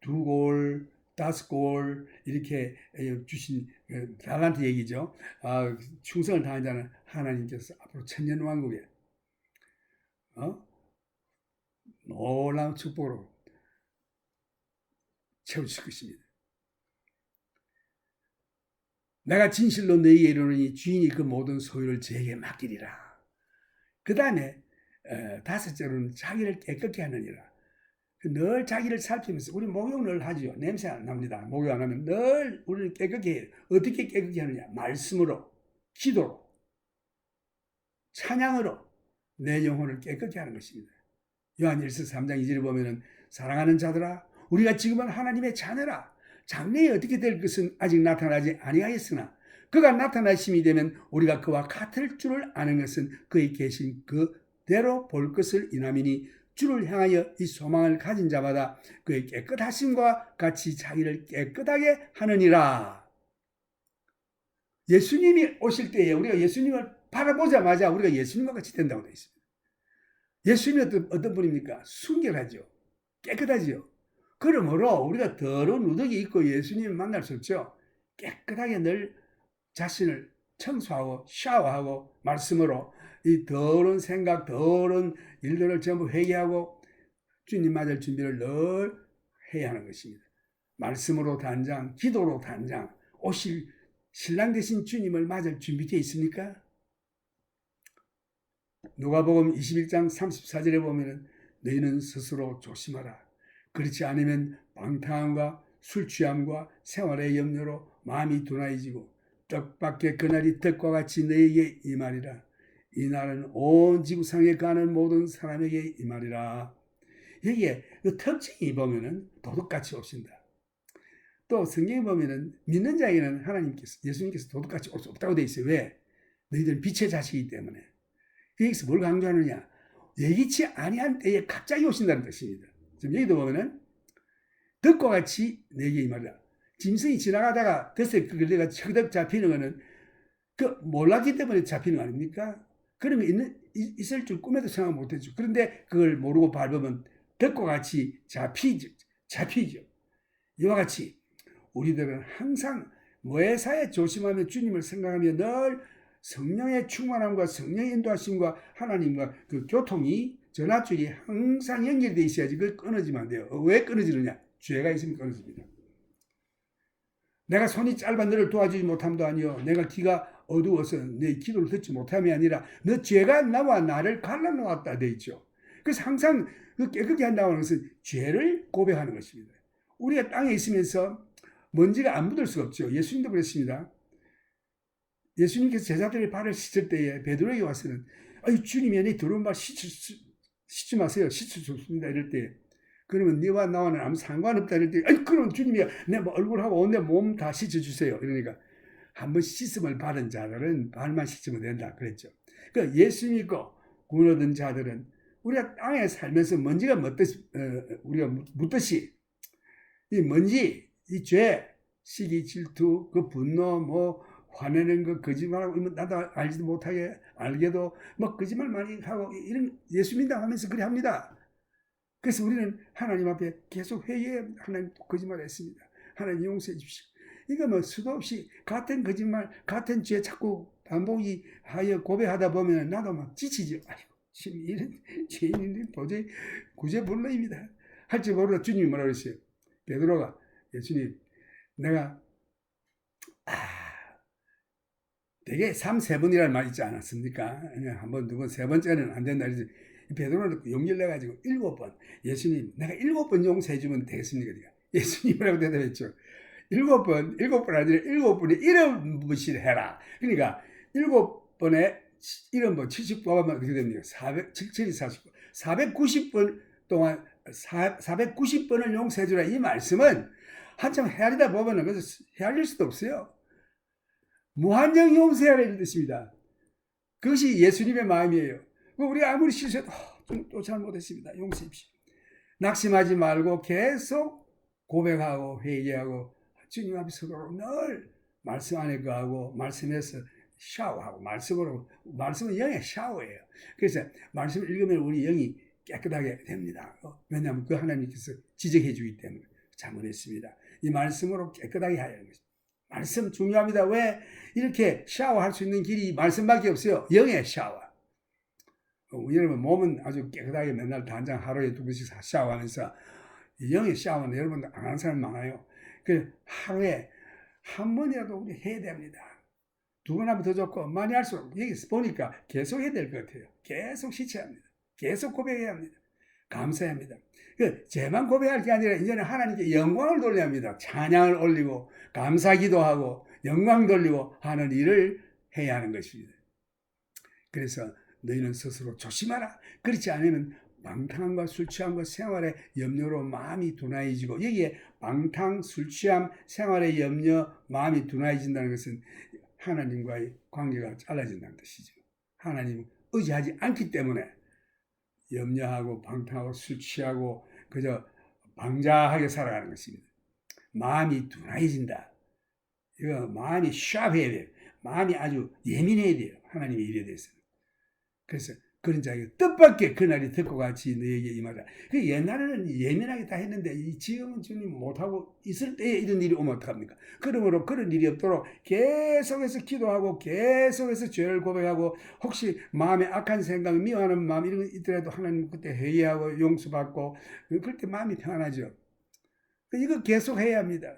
2골, 5골 이렇게 주신 달란트 얘기죠. 충성을 다한 자는 하나님께서 앞으로 천년왕국에 놀라운 축복으로 채우실 것입니다. 내가 진실로 너희에게 이르노니 주인이 그 모든 소유를 저에게 맡기리라. 그 다음에 5절로는 자기를 깨끗게 하느니라. 늘 자기를 살피면서 우리 목욕 늘 하죠. 냄새 안 납니다. 목욕 안 하면 늘 우리는 깨끗게 해요. 어떻게 깨끗게 하느냐? 말씀으로, 기도로, 찬양으로 내 영혼을 깨끗게 하는 것입니다. 요한일서 3장 2절에 보면은 사랑하는 자들아 우리가 지금은 하나님의 자녀라. 장래에 어떻게 될 것은 아직 나타나지 아니하였으나 그가 나타나심이 되면 우리가 그와 같을 줄을 아는 것은 그의 계신 그대로 볼 것을 인함이니 주를 향하여 이 소망을 가진 자마다 그의 깨끗하심과 같이 자기를 깨끗하게 하느니라. 예수님이 오실 때에 우리가 예수님을 바라보자마자 우리가 예수님과 같이 된다고 되어 있습니다. 예수님이 어떤 분입니까? 순결하죠. 깨끗하죠. 그러므로 우리가 더러운 누더기 입고 예수님을 만날 수 없죠. 깨끗하게 늘 자신을 청소하고 샤워하고 말씀으로 이 더러운 생각, 더러운 일들을 전부 회개하고 주님 맞을 준비를 늘 해야 하는 것입니다. 말씀으로 단장, 기도로 단장, 오실 신랑 되신 주님을 맞을 준비되어 있습니까? 누가복음 21장 34절에 보면 너희는 스스로 조심하라. 그렇지 않으면 방탕함과 술취함과 생활의 염려로 마음이 둔하여지고 떡밖에 그날이 떡과 같이 너에게 임하리라. 이 날은 온 지구상에 가는 모든 사람에게 임하리라. 여기에 그 특징이 보면은 도둑같이 오신다. 또 성경에 보면은 믿는 자에게는 하나님께서 예수님께서 도둑같이 올 수 없다고 되어 있어요. 왜? 너희들은 빛의 자식이기 때문에. 여기서 뭘 강조하느냐? 예기치 아니한 때에 갑자기 오신다는 뜻입니다. 지금 여기도 보면은 덕과 같이 내게 임하리라. 짐승이 지나가다가 덫에 걸려가 척덕 잡히는 거는 그 몰랐기 때문에 잡히는 거 아닙니까? 그런 게 있을 줄 꿈에도 생각 못했죠. 그런데 그걸 모르고 밟으면 덫과 같이 잡히죠. 이와 같이 우리들은 항상 모해사에 조심하며 주님을 생각하며 늘 성령의 충만함과 성령의 인도하심과 하나님과 그 교통이 전화줄이 항상 연결되어 있어야지 그걸 끊어지면 안 돼요. 왜 끊어지느냐? 죄가 있으면 끊어집니다. 내가 손이 짧아 너를 도와주지 못함도 아니요 내가 귀가 어두워서 내 기도를 듣지 못함이 아니라 너 죄가 나와 나를 갈라놓았다 돼 있죠. 그래서 항상 그 깨끗게 한다는 것은 죄를 고백하는 것입니다. 우리가 땅에 있으면서 먼지가 안 묻을 수가 없죠. 예수님도 그랬습니다. 예수님께서 제자들의 발을 씻을 때에 베드로에게 와서는 주님이 내 더러운 발 씻지 마세요. 씻을 수 없습니다. 이럴 때 그러면 네와 나와는 아무 상관없다 이럴 때 그럼 주님이 내 얼굴하고 내 몸 다 씻어주세요. 이러니까 한번 씻음을 받은 자들은 발만 씻으면 된다 그랬죠. 그러니까 예수 믿고 구원 얻은 자들은 우리가 땅에 살면서 먼지가 우리가 묻듯이 이 먼지, 이 죄, 시기, 질투, 그 분노, 화내는 거, 거짓말하고, 나도 알지도 못하게, 알게도, 거짓말 많이 하고, 이런, 예수 믿다 하면서 그래 합니다. 그래서 우리는 하나님 앞에 계속 회개해, 하나님 거짓말 했습니다. 하나님 용서해 주십시오. 이거 수도 없이 같은 거짓말, 같은 죄 자꾸 반복이 하여 고백하다 보면 나도 막 지치죠. 아이고, 지금 이런 죄인인데 도저히 구제불능입니다. 할지 모르다 주님이 뭐라 그랬어요? 베드로가 예수님 내가 되게 3-3번이라는 말 있지 않았습니까? 한 번, 두 번, 세 번째는 안 된다. 베드로는 용기를 내가지고 7번 예수님 내가 7번 용서해 주면 되겠습니까? 예수님이라고 대답했죠. 7번 아니라 7번에 70번씩 해라. 그러니까 7번에 70번 70번하면 어떻게 됩니까? 7, 49 490번 동안 490번을 용서해 주라. 이 말씀은 한참 헤아리다 보면은 그래서 헤아릴 수도 없어요. 무한정 용서하라 이런 뜻입니다. 그것이 예수님의 마음이에요. 우리가 아무리 실수해도 또 잘못했습니다. 용서해 주십시오. 낙심하지 말고 계속 고백하고 회개하고 주님 앞에 서로 늘 말씀 안에 거하고 말씀에서 샤워하고 말씀은 영의 샤워예요. 그래서 말씀을 읽으면 우리 영이 깨끗하게 됩니다. 왜냐하면 그 하나님께서 지적해 주기 때문에 잘못했습니다. 이 말씀으로 깨끗하게 하야 하는 것입니다. 말씀 중요합니다. 왜? 이렇게 샤워할 수 있는 길이 말씀밖에 없어요. 영의 샤워. 여러분 몸은 아주 깨끗하게 맨날 단장 하루에 2번씩 샤워하면서 영의 샤워는 여러분들 안 하는 사람 많아요. 그 하루에 한 번이라도 우리 해야 됩니다. 2번 하면 더 좋고 많이 할수록 여기서 보니까 계속 해야 될 것 같아요. 계속 씻어야 합니다. 계속 고백해야 합니다. 감사해야 합니다. 제만 고백할 게 아니라 이제는 하나님께 영광을 돌려야 합니다. 찬양을 올리고 감사기도하고 영광 돌리고 하는 일을 해야 하는 것입니다. 그래서 너희는 스스로 조심하라. 그렇지 않으면 방탕함과 술 취함과 생활의 염려로 마음이 둔하여지고 여기에 방탕, 술 취함, 생활의 염려, 마음이 둔하여진다는 것은 하나님과의 관계가 잘라진다는 뜻이죠. 하나님을 의지하지 않기 때문에 염려하고 방탕하고 술 취하고 그저 방자하게 살아가는 것입니다. 마음이 둔하여진다. 이거 마음이 샤프해야 돼요. 마음이 아주 예민해야 돼요. 하나님의 일에 대해서는. 그래서 그런 자에게 뜻밖의 그날이 듣고 같이 너에게 임하라. 옛날에는 예민하게 다 했는데 지금은 주님 못하고 있을 때에 이런 일이 오면 어떡합니까? 그러므로 그런 일이 없도록 계속해서 기도하고 계속해서 죄를 고백하고 혹시 마음에 악한 생각, 미워하는 마음 이런 거 있더라도 하나님 그때 회개하고 용서받고 그럴 때 마음이 평안하죠. 이거 계속 해야 합니다.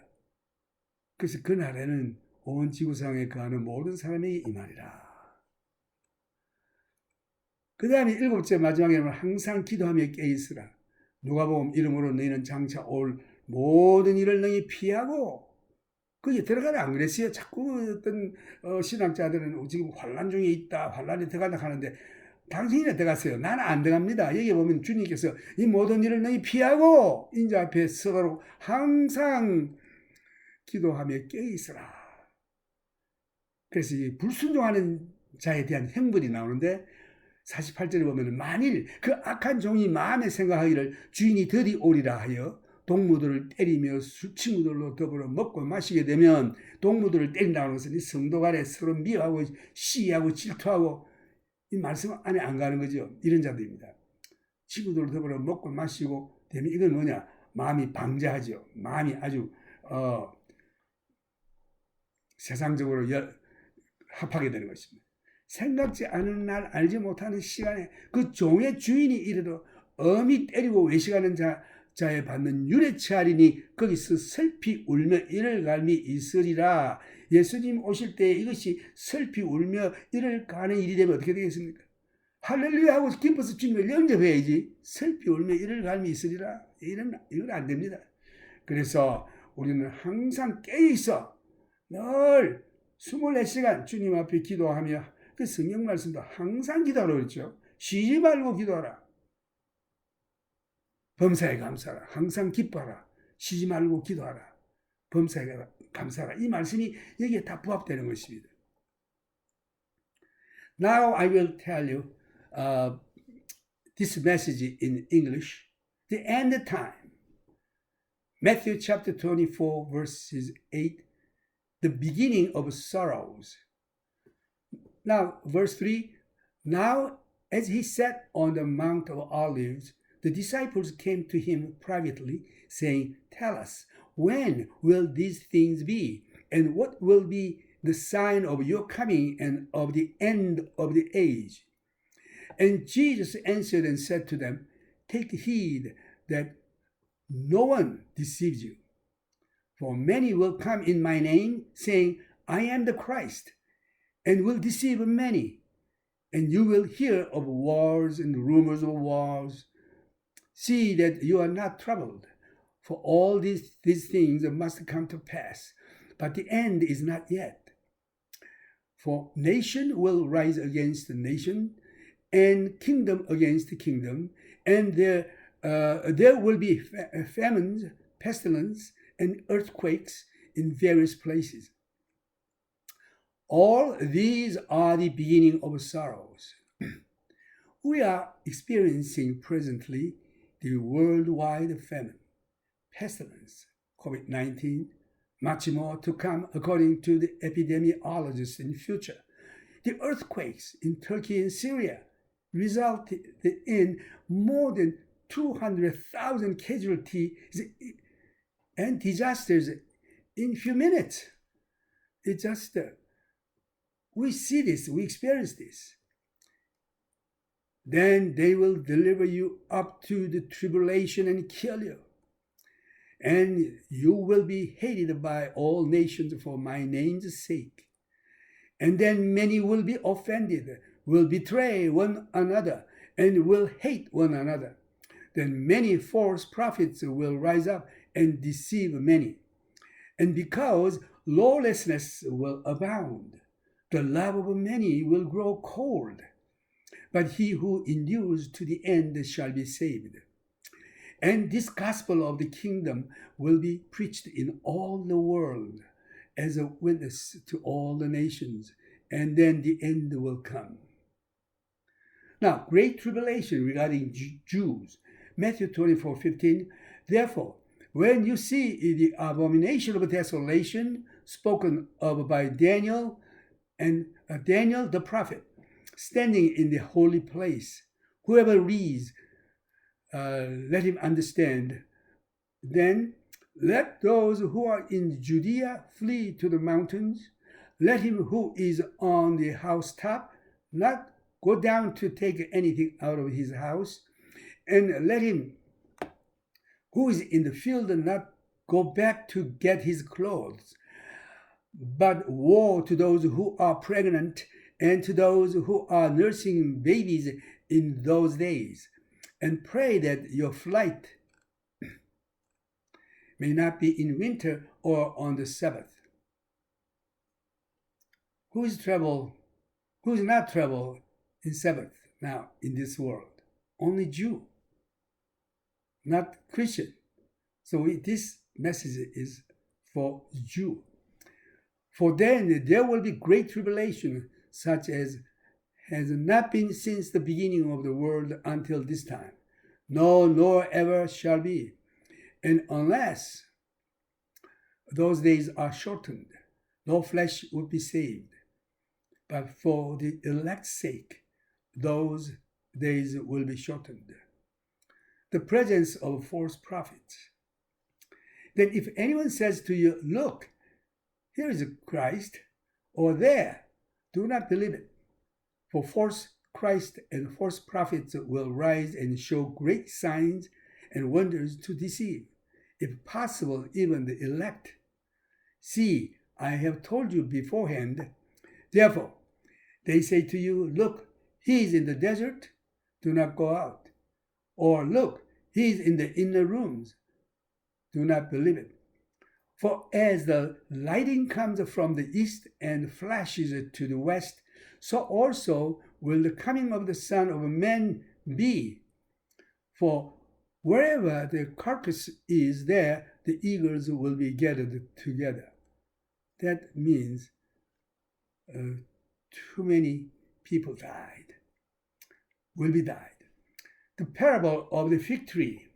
그래서 그날에는 온 지구상에 거하는 모든 사람에게 임하리라. 그 다음에 7째 마지막에는 항상 기도하며 깨있으라. 누가복음 이름으로 너희는 장차 올 모든 일을 너희 피하고 거기에 들어가라 안 그랬어요? 자꾸 어떤 신학자들은 지금 환난 중에 있다. 환난에 들어간다 하는데 당신이 들어갔어요. 나는 안 들어갑니다. 여기 보면 주님께서 이 모든 일을 너희 피하고 인자 앞에 서도록 항상 기도하며 깨있으라. 그래서 이 불순종하는 자에 대한 형벌이 나오는데 48절에 보면 만일 그 악한 종이 마음에 생각하기를 주인이 더디 오리라 하여 동무들을 때리며 친구들로 더불어 먹고 마시게 되면 동무들을 때린다는 것은 이 성도 간에 서로 미워하고 시기하고 질투하고 이 말씀 안에 안 가는 거죠. 이런 자들입니다. 친구들 더불어 먹고 마시고 되면 이건 뭐냐? 마음이 방자하죠. 마음이 아주 세상적으로 합하게 되는 것입니다. 생각지 않은 날 알지 못하는 시간에 그 종의 주인이 이르러 엄히 때리고 외식하는 자에 받는 유래치하리니 거기서 슬피 울며 이를 갈미 있으리라. 예수님 오실 때 이것이 슬피 울며 이를 가는 일이 되면 어떻게 되겠습니까? 할렐루야 하고 기뻐서 주님을 영접해야지. 슬피 울며 이를 갈미 있으리라. 이건 안 됩니다. 그래서 우리는 항상 깨어있어 늘 24시간 주님 앞에 기도하며 그 성경 말씀도 항상 기도하라고 그랬죠. 쉬지 말고 기도하라. 범사에 감사하라. 항상 기뻐하라. 쉬지 말고 기도하라. 범사에 감사하라. 이 말씀이 여기에 다 부합되는 것입니다. Now I will tell you this message in English. The end time. Matthew chapter 24 verses 8. The beginning of sorrows. Now, verse 3. Now, as he sat on the Mount of Olives, the disciples came to him privately, saying, Tell us, when will these things be? And what will be the sign of your coming and of the end of the age? And Jesus answered and said to them, Take heed that no one deceives you. For many will come in my name, saying, I am the Christ, and will deceive many. And you will hear of wars and rumors of wars. See that you are not troubled, for all these things must come to pass, but the end is not yet. For nation will rise against nation, and kingdom against kingdom, and there will be famines, pestilence, and earthquakes in various places. All these are the beginning of sorrows. We are experiencing presently the worldwide famine, pestilence, COVID-19, much more to come according to the epidemiologists in the future. The earthquakes in Turkey and Syria resulted in more than 200,000 casualties and disasters in a few minutes. It's just, we see this, we experience this. Then they will deliver you up to the tribulation and kill you. And you will be hated by all nations for my name's sake. And then many will be offended, will betray one another, and will hate one another. Then many false prophets will rise up and deceive many. And because lawlessness will abound, the love of many will grow cold. But he who endures to the end shall be saved. And this gospel of the kingdom will be preached in all the world as a witness to all the nations, and then the end will come. Now, great tribulation regarding Jews. Matthew 24:15. Therefore, when you see the abomination of desolation spoken of by Daniel and Daniel the prophet standing in the holy place, whoever reads, let him understand. Then let those who are in Judea flee to the mountains. Let him who is on the housetop not go down to take anything out of his house. And let him who is in the field not go back to get his clothes. But woe to those who are pregnant and to those who are nursing babies in those days. And pray that your flight may not be in winter or on the Sabbath. Who is not troubled in Sabbath now in this world? Only Jew, not Christian. So this message is for Jew. For then there will be great tribulation, such as has not been since the beginning of the world until this time. No, nor ever shall be. And unless those days are shortened, no flesh would be saved. But for the elect's sake, those days will be shortened. The presence of false prophets. Then if anyone says to you, look, here is Christ, or there, do not believe it. For false Christ and false prophets will rise and show great signs and wonders to deceive, if possible, even the elect. See, I have told you beforehand. Therefore, they say to you, look, he is in the desert, do not go out. Or look, he is in the inner rooms, do not believe it. For as the lightning comes from the east and flashes to the west, so also will the coming of the Son of Man be. For wherever the carcass is, there the eagles will be gathered together. That means too many people will be died. The parable of the fig tree.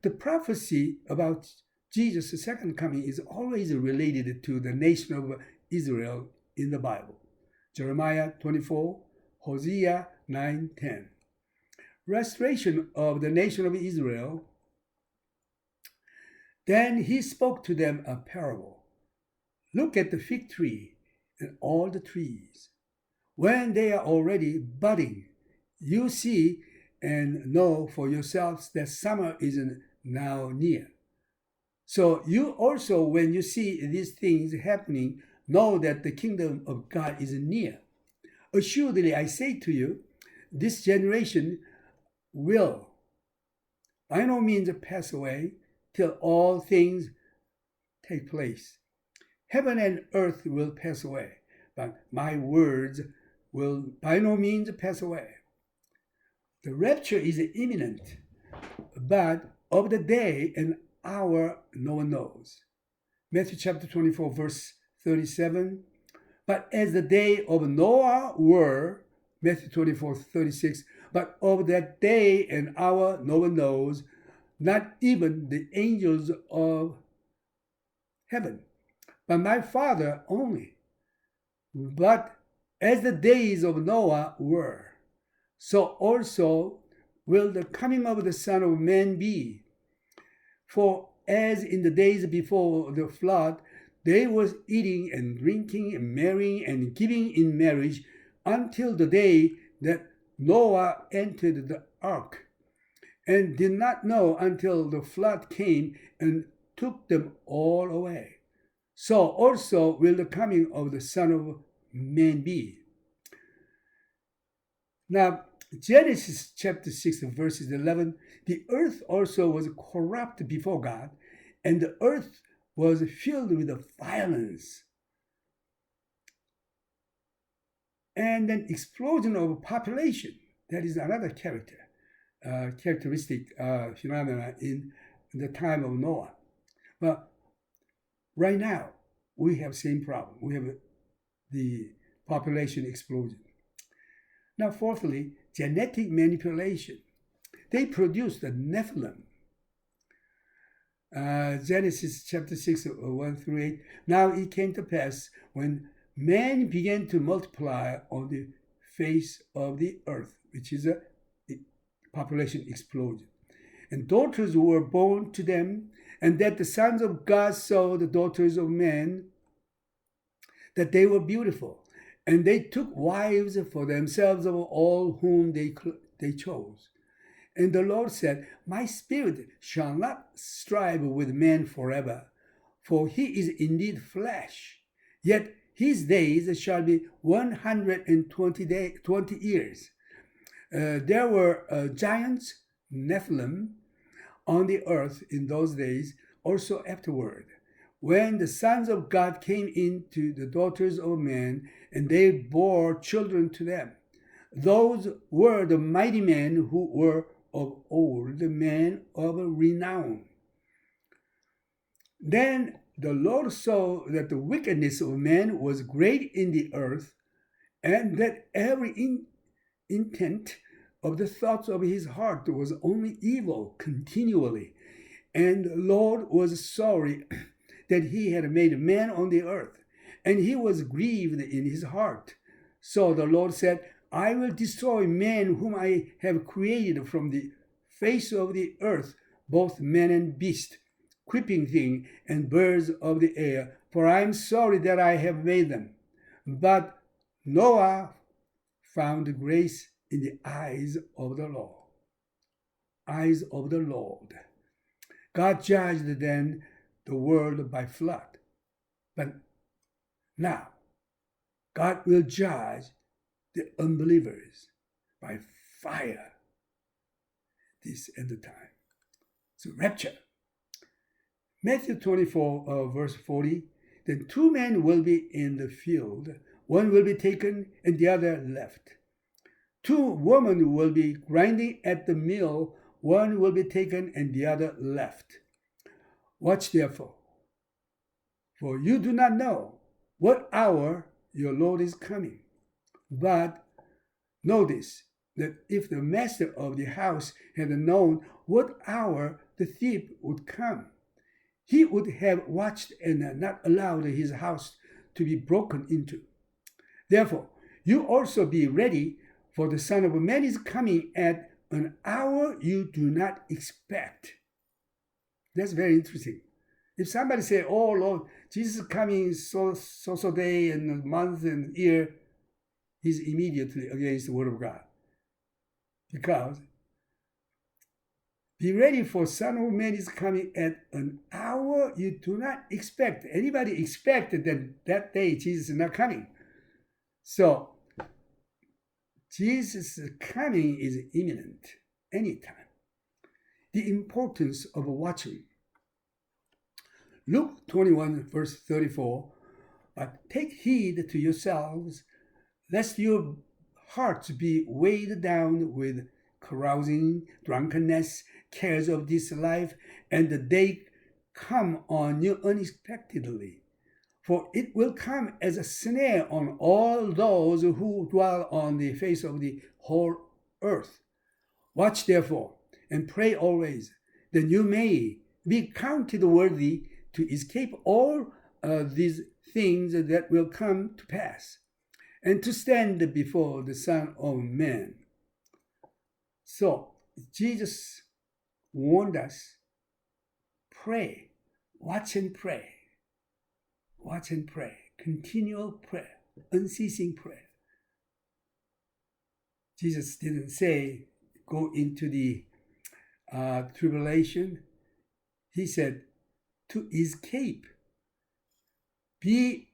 The prophecy about Jesus' second coming is always related to the nation of Israel in the Bible. Jeremiah 24, Hosea 9:10. Restoration of the nation of Israel. Then he spoke to them a parable. Look at the fig tree and all the trees. When they are already budding, you see and know for yourselves that summer is now near. So you also, when you see these things happening, know that the kingdom of God is near. Assuredly, I say to you, this generation will by no means pass away till all things take place. Heaven and earth will pass away, but my words will by no means pass away. The rapture is imminent, but of the day and hour no one knows. Matthew chapter 24, verse 37. But as the day of Noah were, Matthew 24, 36. But of that day and hour no one knows, not even the angels of heaven, but my Father only. But as the days of Noah were, so also will the coming of the Son of Man be. For as in the days before the flood, they was eating and drinking and marrying and giving in marriage until the day that Noah entered the ark, and did not know until the flood came and took them all away. So also will the coming of the Son of Man be. Now, Genesis chapter 6 verses 11, the earth also was corrupt before God, and the earth was filled with violence. And an explosion of population. That is another characteristic phenomena in the time of Noah. But right now, we have same problem. We have the population explosion. Now, fourthly, genetic manipulation. They produced the Nephilim. Genesis chapter 6, 1 through 8. Now it came to pass when man began to multiply on the face of the earth, which is a population explosion, and daughters were born to them, and that the sons of God saw the daughters of men, that they were beautiful, and they took wives for themselves of all whom they chose. And the Lord said, my spirit shall not strive with man forever, for he is indeed flesh. Yet his days shall be 120 years. There were giants, Nephilim, on the earth in those days, also afterward, when the sons of God came into the daughters of men, and they bore children to them. Those were the mighty men who were of old, the men of renown. Then the Lord saw that the wickedness of man was great in the earth, and that every intent of the thoughts of his heart was only evil continually. And the Lord was sorry that he had made man on the earth, and he was grieved in his heart. So the Lord said, I will destroy men whom I have created from the face of the earth, both man and beast, creeping thing, and birds of the air, for I am sorry that I have made them. But Noah found grace in the eyes of the Lord. Eyes of the Lord. God judged then the world by flood. But now, God will judge the unbelievers by fire this end of time. So rapture. Matthew 24, verse 40. Then 2 men will be in the field. One will be taken and the other left. 2 women will be grinding at the mill. One will be taken and the other left. Watch therefore, for you do not know what hour your Lord is coming. But know this, that if the master of the house had known what hour the thief would come, he would have watched and not allowed his house to be broken into. Therefore, you also be ready, for the Son of Man is coming at an hour you do not expect. That's very interesting. If somebody say, oh Lord, Jesus is coming so day and month and year, he's immediately against the word of God. Because be ready, for Son of Man is coming at an hour you do not expect. Anybody expected that day Jesus is not coming? So Jesus' coming is imminent, anytime. The importance of watching. Luke 21, verse 34, but take heed to yourselves, lest your hearts be weighed down with carousing, drunkenness, cares of this life, and the day come on you unexpectedly. For it will come as a snare on all those who dwell on the face of the whole earth. Watch therefore, and pray always, that you may be counted worthy to escape all these things that will come to pass, and to stand before the Son of Man. So, Jesus warned us, pray, watch and pray. Watch and pray, continual prayer, unceasing prayer. Jesus didn't say, go into the tribulation. He said, to escape. Be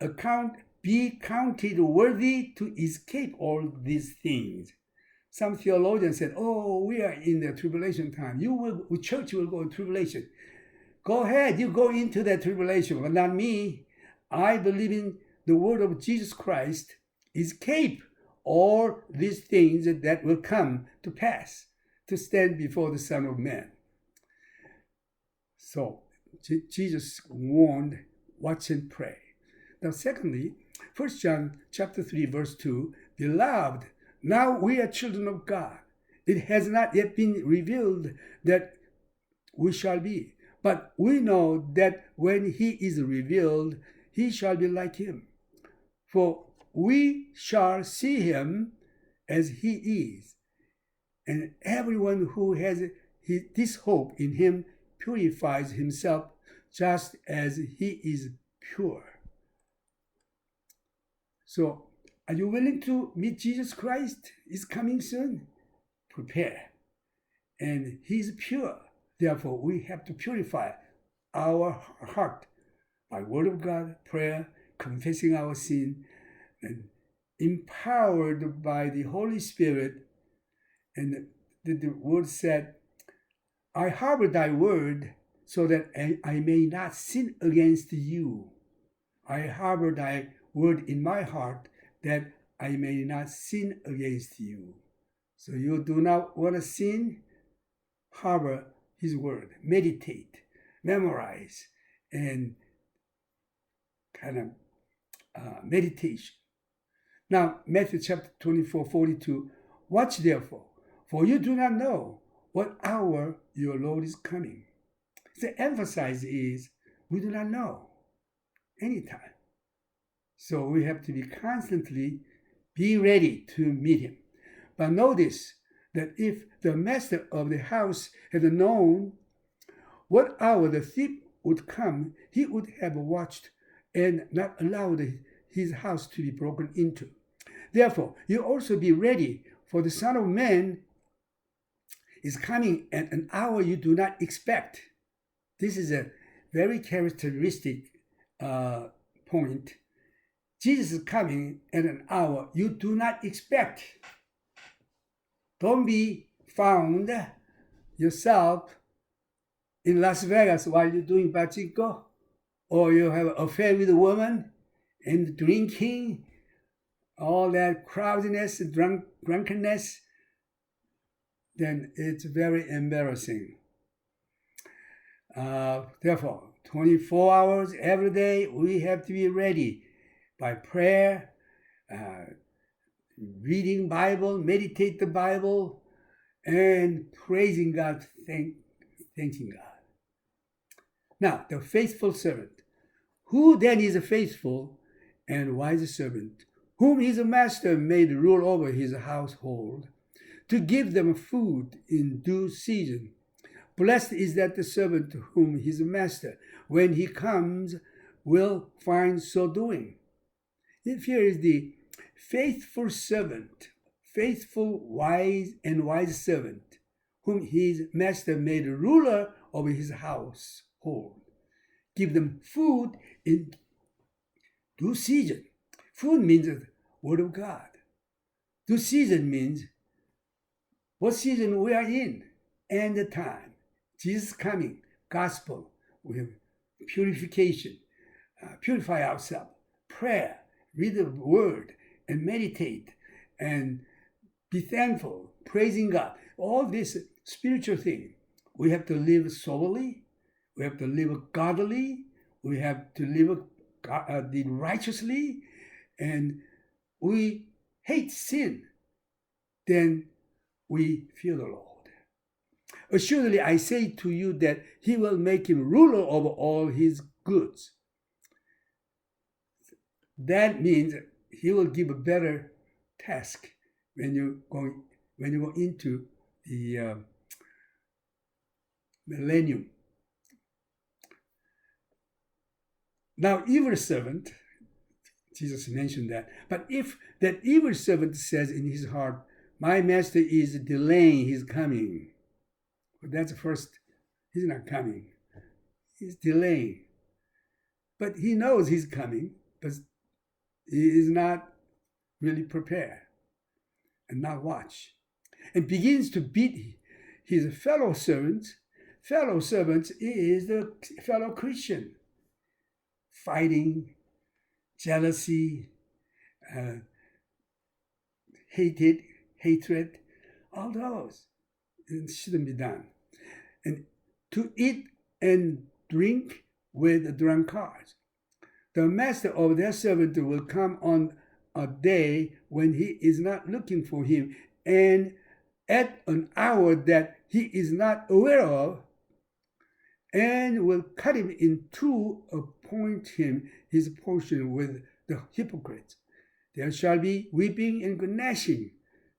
counted worthy to escape all these things. Some theologians said, oh, we are in the tribulation time. Church will go in tribulation. Go ahead, you go into that tribulation, but not me. I believe in the word of Jesus Christ. Escape all these things that will come to pass, to stand before the Son of Man. So, Jesus warned, watch and pray. Now, secondly, 1 John chapter 3, verse 2, Beloved, now we are children of God. It has not yet been revealed that we shall be. But we know that when he is revealed, he shall be like him. For we shall see him as he is. And everyone who has this hope in him purifies himself just as he is pure. So, are you willing to meet Jesus Christ? He's coming soon. Prepare. And he's pure. Therefore, we have to purify our heart by word of God, prayer, confessing our sin, and empowered by the Holy Spirit. And the word said, I harbor thy word so that I may not sin against you. I harbor thy word in my heart that I may not sin against you. So you do not want to sin? Harbor his word. Meditate, memorize, and kind of meditation. Now, Matthew chapter 24, 42. Watch therefore, for you do not know what hour your Lord is coming. The emphasis is, we do not know anytime. So we have to be constantly be ready to meet him. But notice that if the master of the house had known what hour the thief would come, he would have watched and not allowed his house to be broken into. Therefore, you also be ready, for the Son of Man is coming at an hour you do not expect. This is a very characteristic point. Jesus is coming at an hour you do not expect. Don't be found yourself in Las Vegas while you're doing pachinko, or you have an affair with a woman and drinking, all that crowdiness, drunkenness, then it's very embarrassing. Therefore, 24 hours every day, we have to be ready by prayer, reading Bible, meditate the Bible, and praising God, thanking God. Now, the faithful servant. Who then is a faithful and wise servant, whom his master made rule over his household, to give them food in due season? Blessed is that the servant whom his master, when he comes, will find so doing. Here is the faithful servant, faithful, wise servant, whom his master made ruler over his household. Give them food in due season. Food means the word of God. Due season means what season we are in and the time. Jesus coming, gospel, we have purification, purify ourselves, prayer, read the word and meditate and be thankful, praising God. All this spiritual thing. We have to live soberly, we have to live godly, we have to live righteously, and we hate sin. Then we fear the Lord. Assuredly, I say to you that he will make him ruler over all his goods. That means he will give a better task when you go into the millennium. Now, evil servant, Jesus mentioned that. But if that evil servant says in his heart, my master is delaying his coming. That's the first, he's not coming. He's delaying. But he knows he's coming, but he is not really prepared and not watch. And begins to beat his fellow servants. Fellow servants is the fellow Christian. Fighting, jealousy, hatred, all those. It shouldn't be done. And to eat and drink with the drunkards. The master of their servant will come on a day when he is not looking for him, and at an hour that he is not aware of, and will cut him in two, appoint him his portion with the hypocrites. There shall be weeping and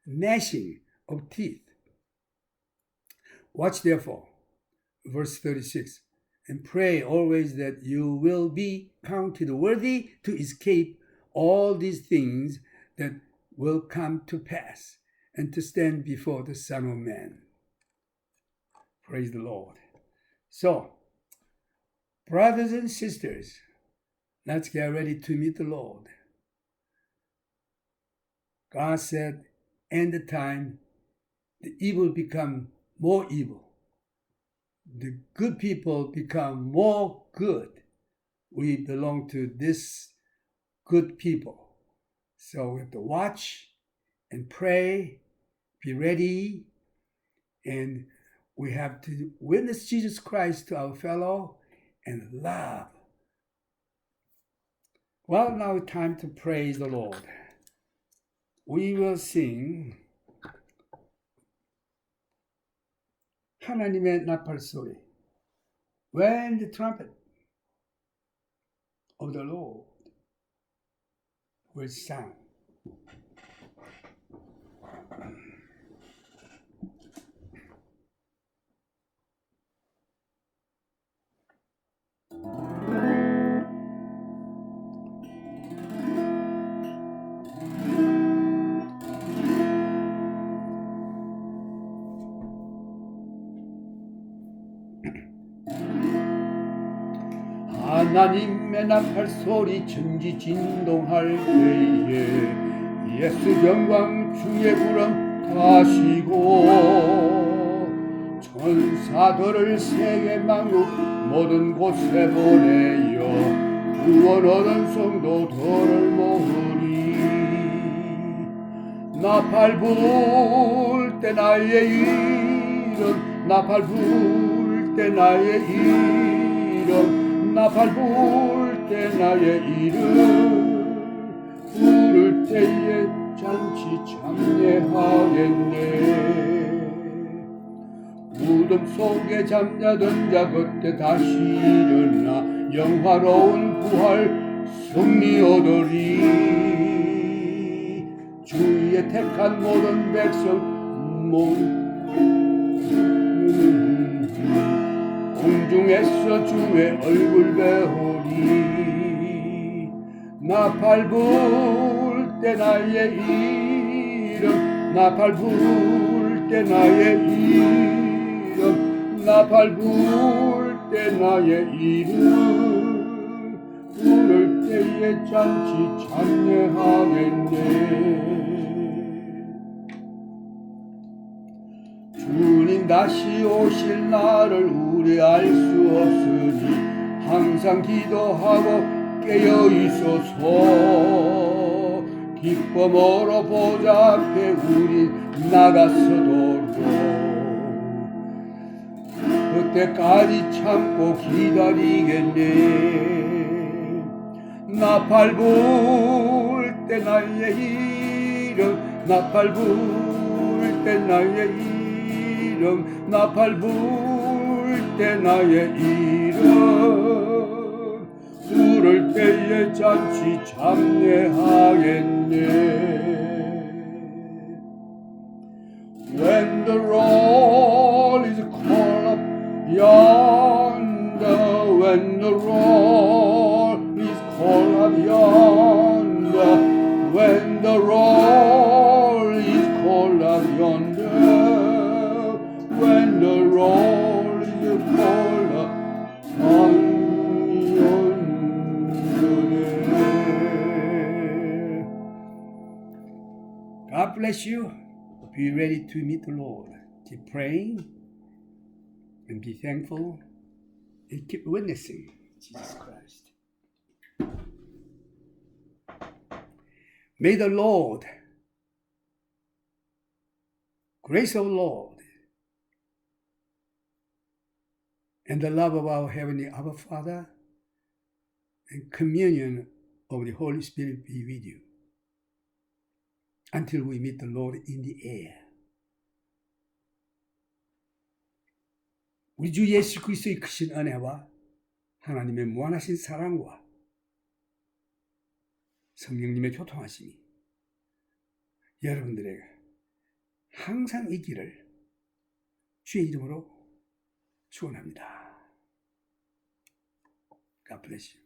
gnashing of teeth. Watch therefore, verse 36, and pray always that you will be counted worthy to escape all these things that will come to pass, and to stand before the Son of Man. Praise the Lord. So, brothers and sisters, let's get ready to meet the Lord. God said, in the time, the evil become more evil. The good people become more good. We belong to this good people. So we have to watch and pray, be ready, and we have to witness Jesus Christ to our fellow and love. Well, now it's time to praise the Lord. We will sing 하나님의 나팔 소리. When the trumpet of the Lord will sound. 하나님의 나팔 소리 천지 진동할 때에 예수 영광 주의 부름 가시고 천사들을 세계 만국 모든 곳에 보내어 구원 얻은 성도들을 모으리. 나팔 불 때 나의 이름, 나팔 불 때 나의 이름, 나팔 불 때 나의 이름, 부를 때에 잔치 참여하겠네. 무덤 속에 잠자던 자 그때 다시 일어나 영화로운 부활 승리 얻으리. 주의 택한 모든 백성 공중에서 주의 얼굴 배우리. 나팔 불 때 나의 이름, 나팔 불 때 나의 이름, 나팔 불 때 나의 이름, 부를 때에 잔치 참여하겠네. 주님 다시 오실 날을 우리 알 수 없으니 항상 기도하고 깨어 있소서. 기쁨으로 보좌 앞에 우리 나가서도록 그때까지 참고 기다리겠네. 나팔 불 때 나의 이름, 나팔 불 때 나의 이름, 나팔 불 때 나의 이름, 부를 때에 잔치 참여하겠네. When the roll is called up yonder, when the roll is called up yonder, when the roll is called up yonder, when the roll is called up yonder. God bless you. Be ready to meet the Lord. Keep praying and be thankful and keep witnessing Jesus Christ. May the Lord, grace of the Lord, and the love of our Heavenly Abba Father and communion of the Holy Spirit be with you until we meet the Lord in the air. 우리 주 예수 그리스도의 크신 은혜와 하나님의 무한하신 사랑과 성령님의 교통하심이 여러분들에게 항상 있기를 주의 이름으로 축원합니다. God bless you.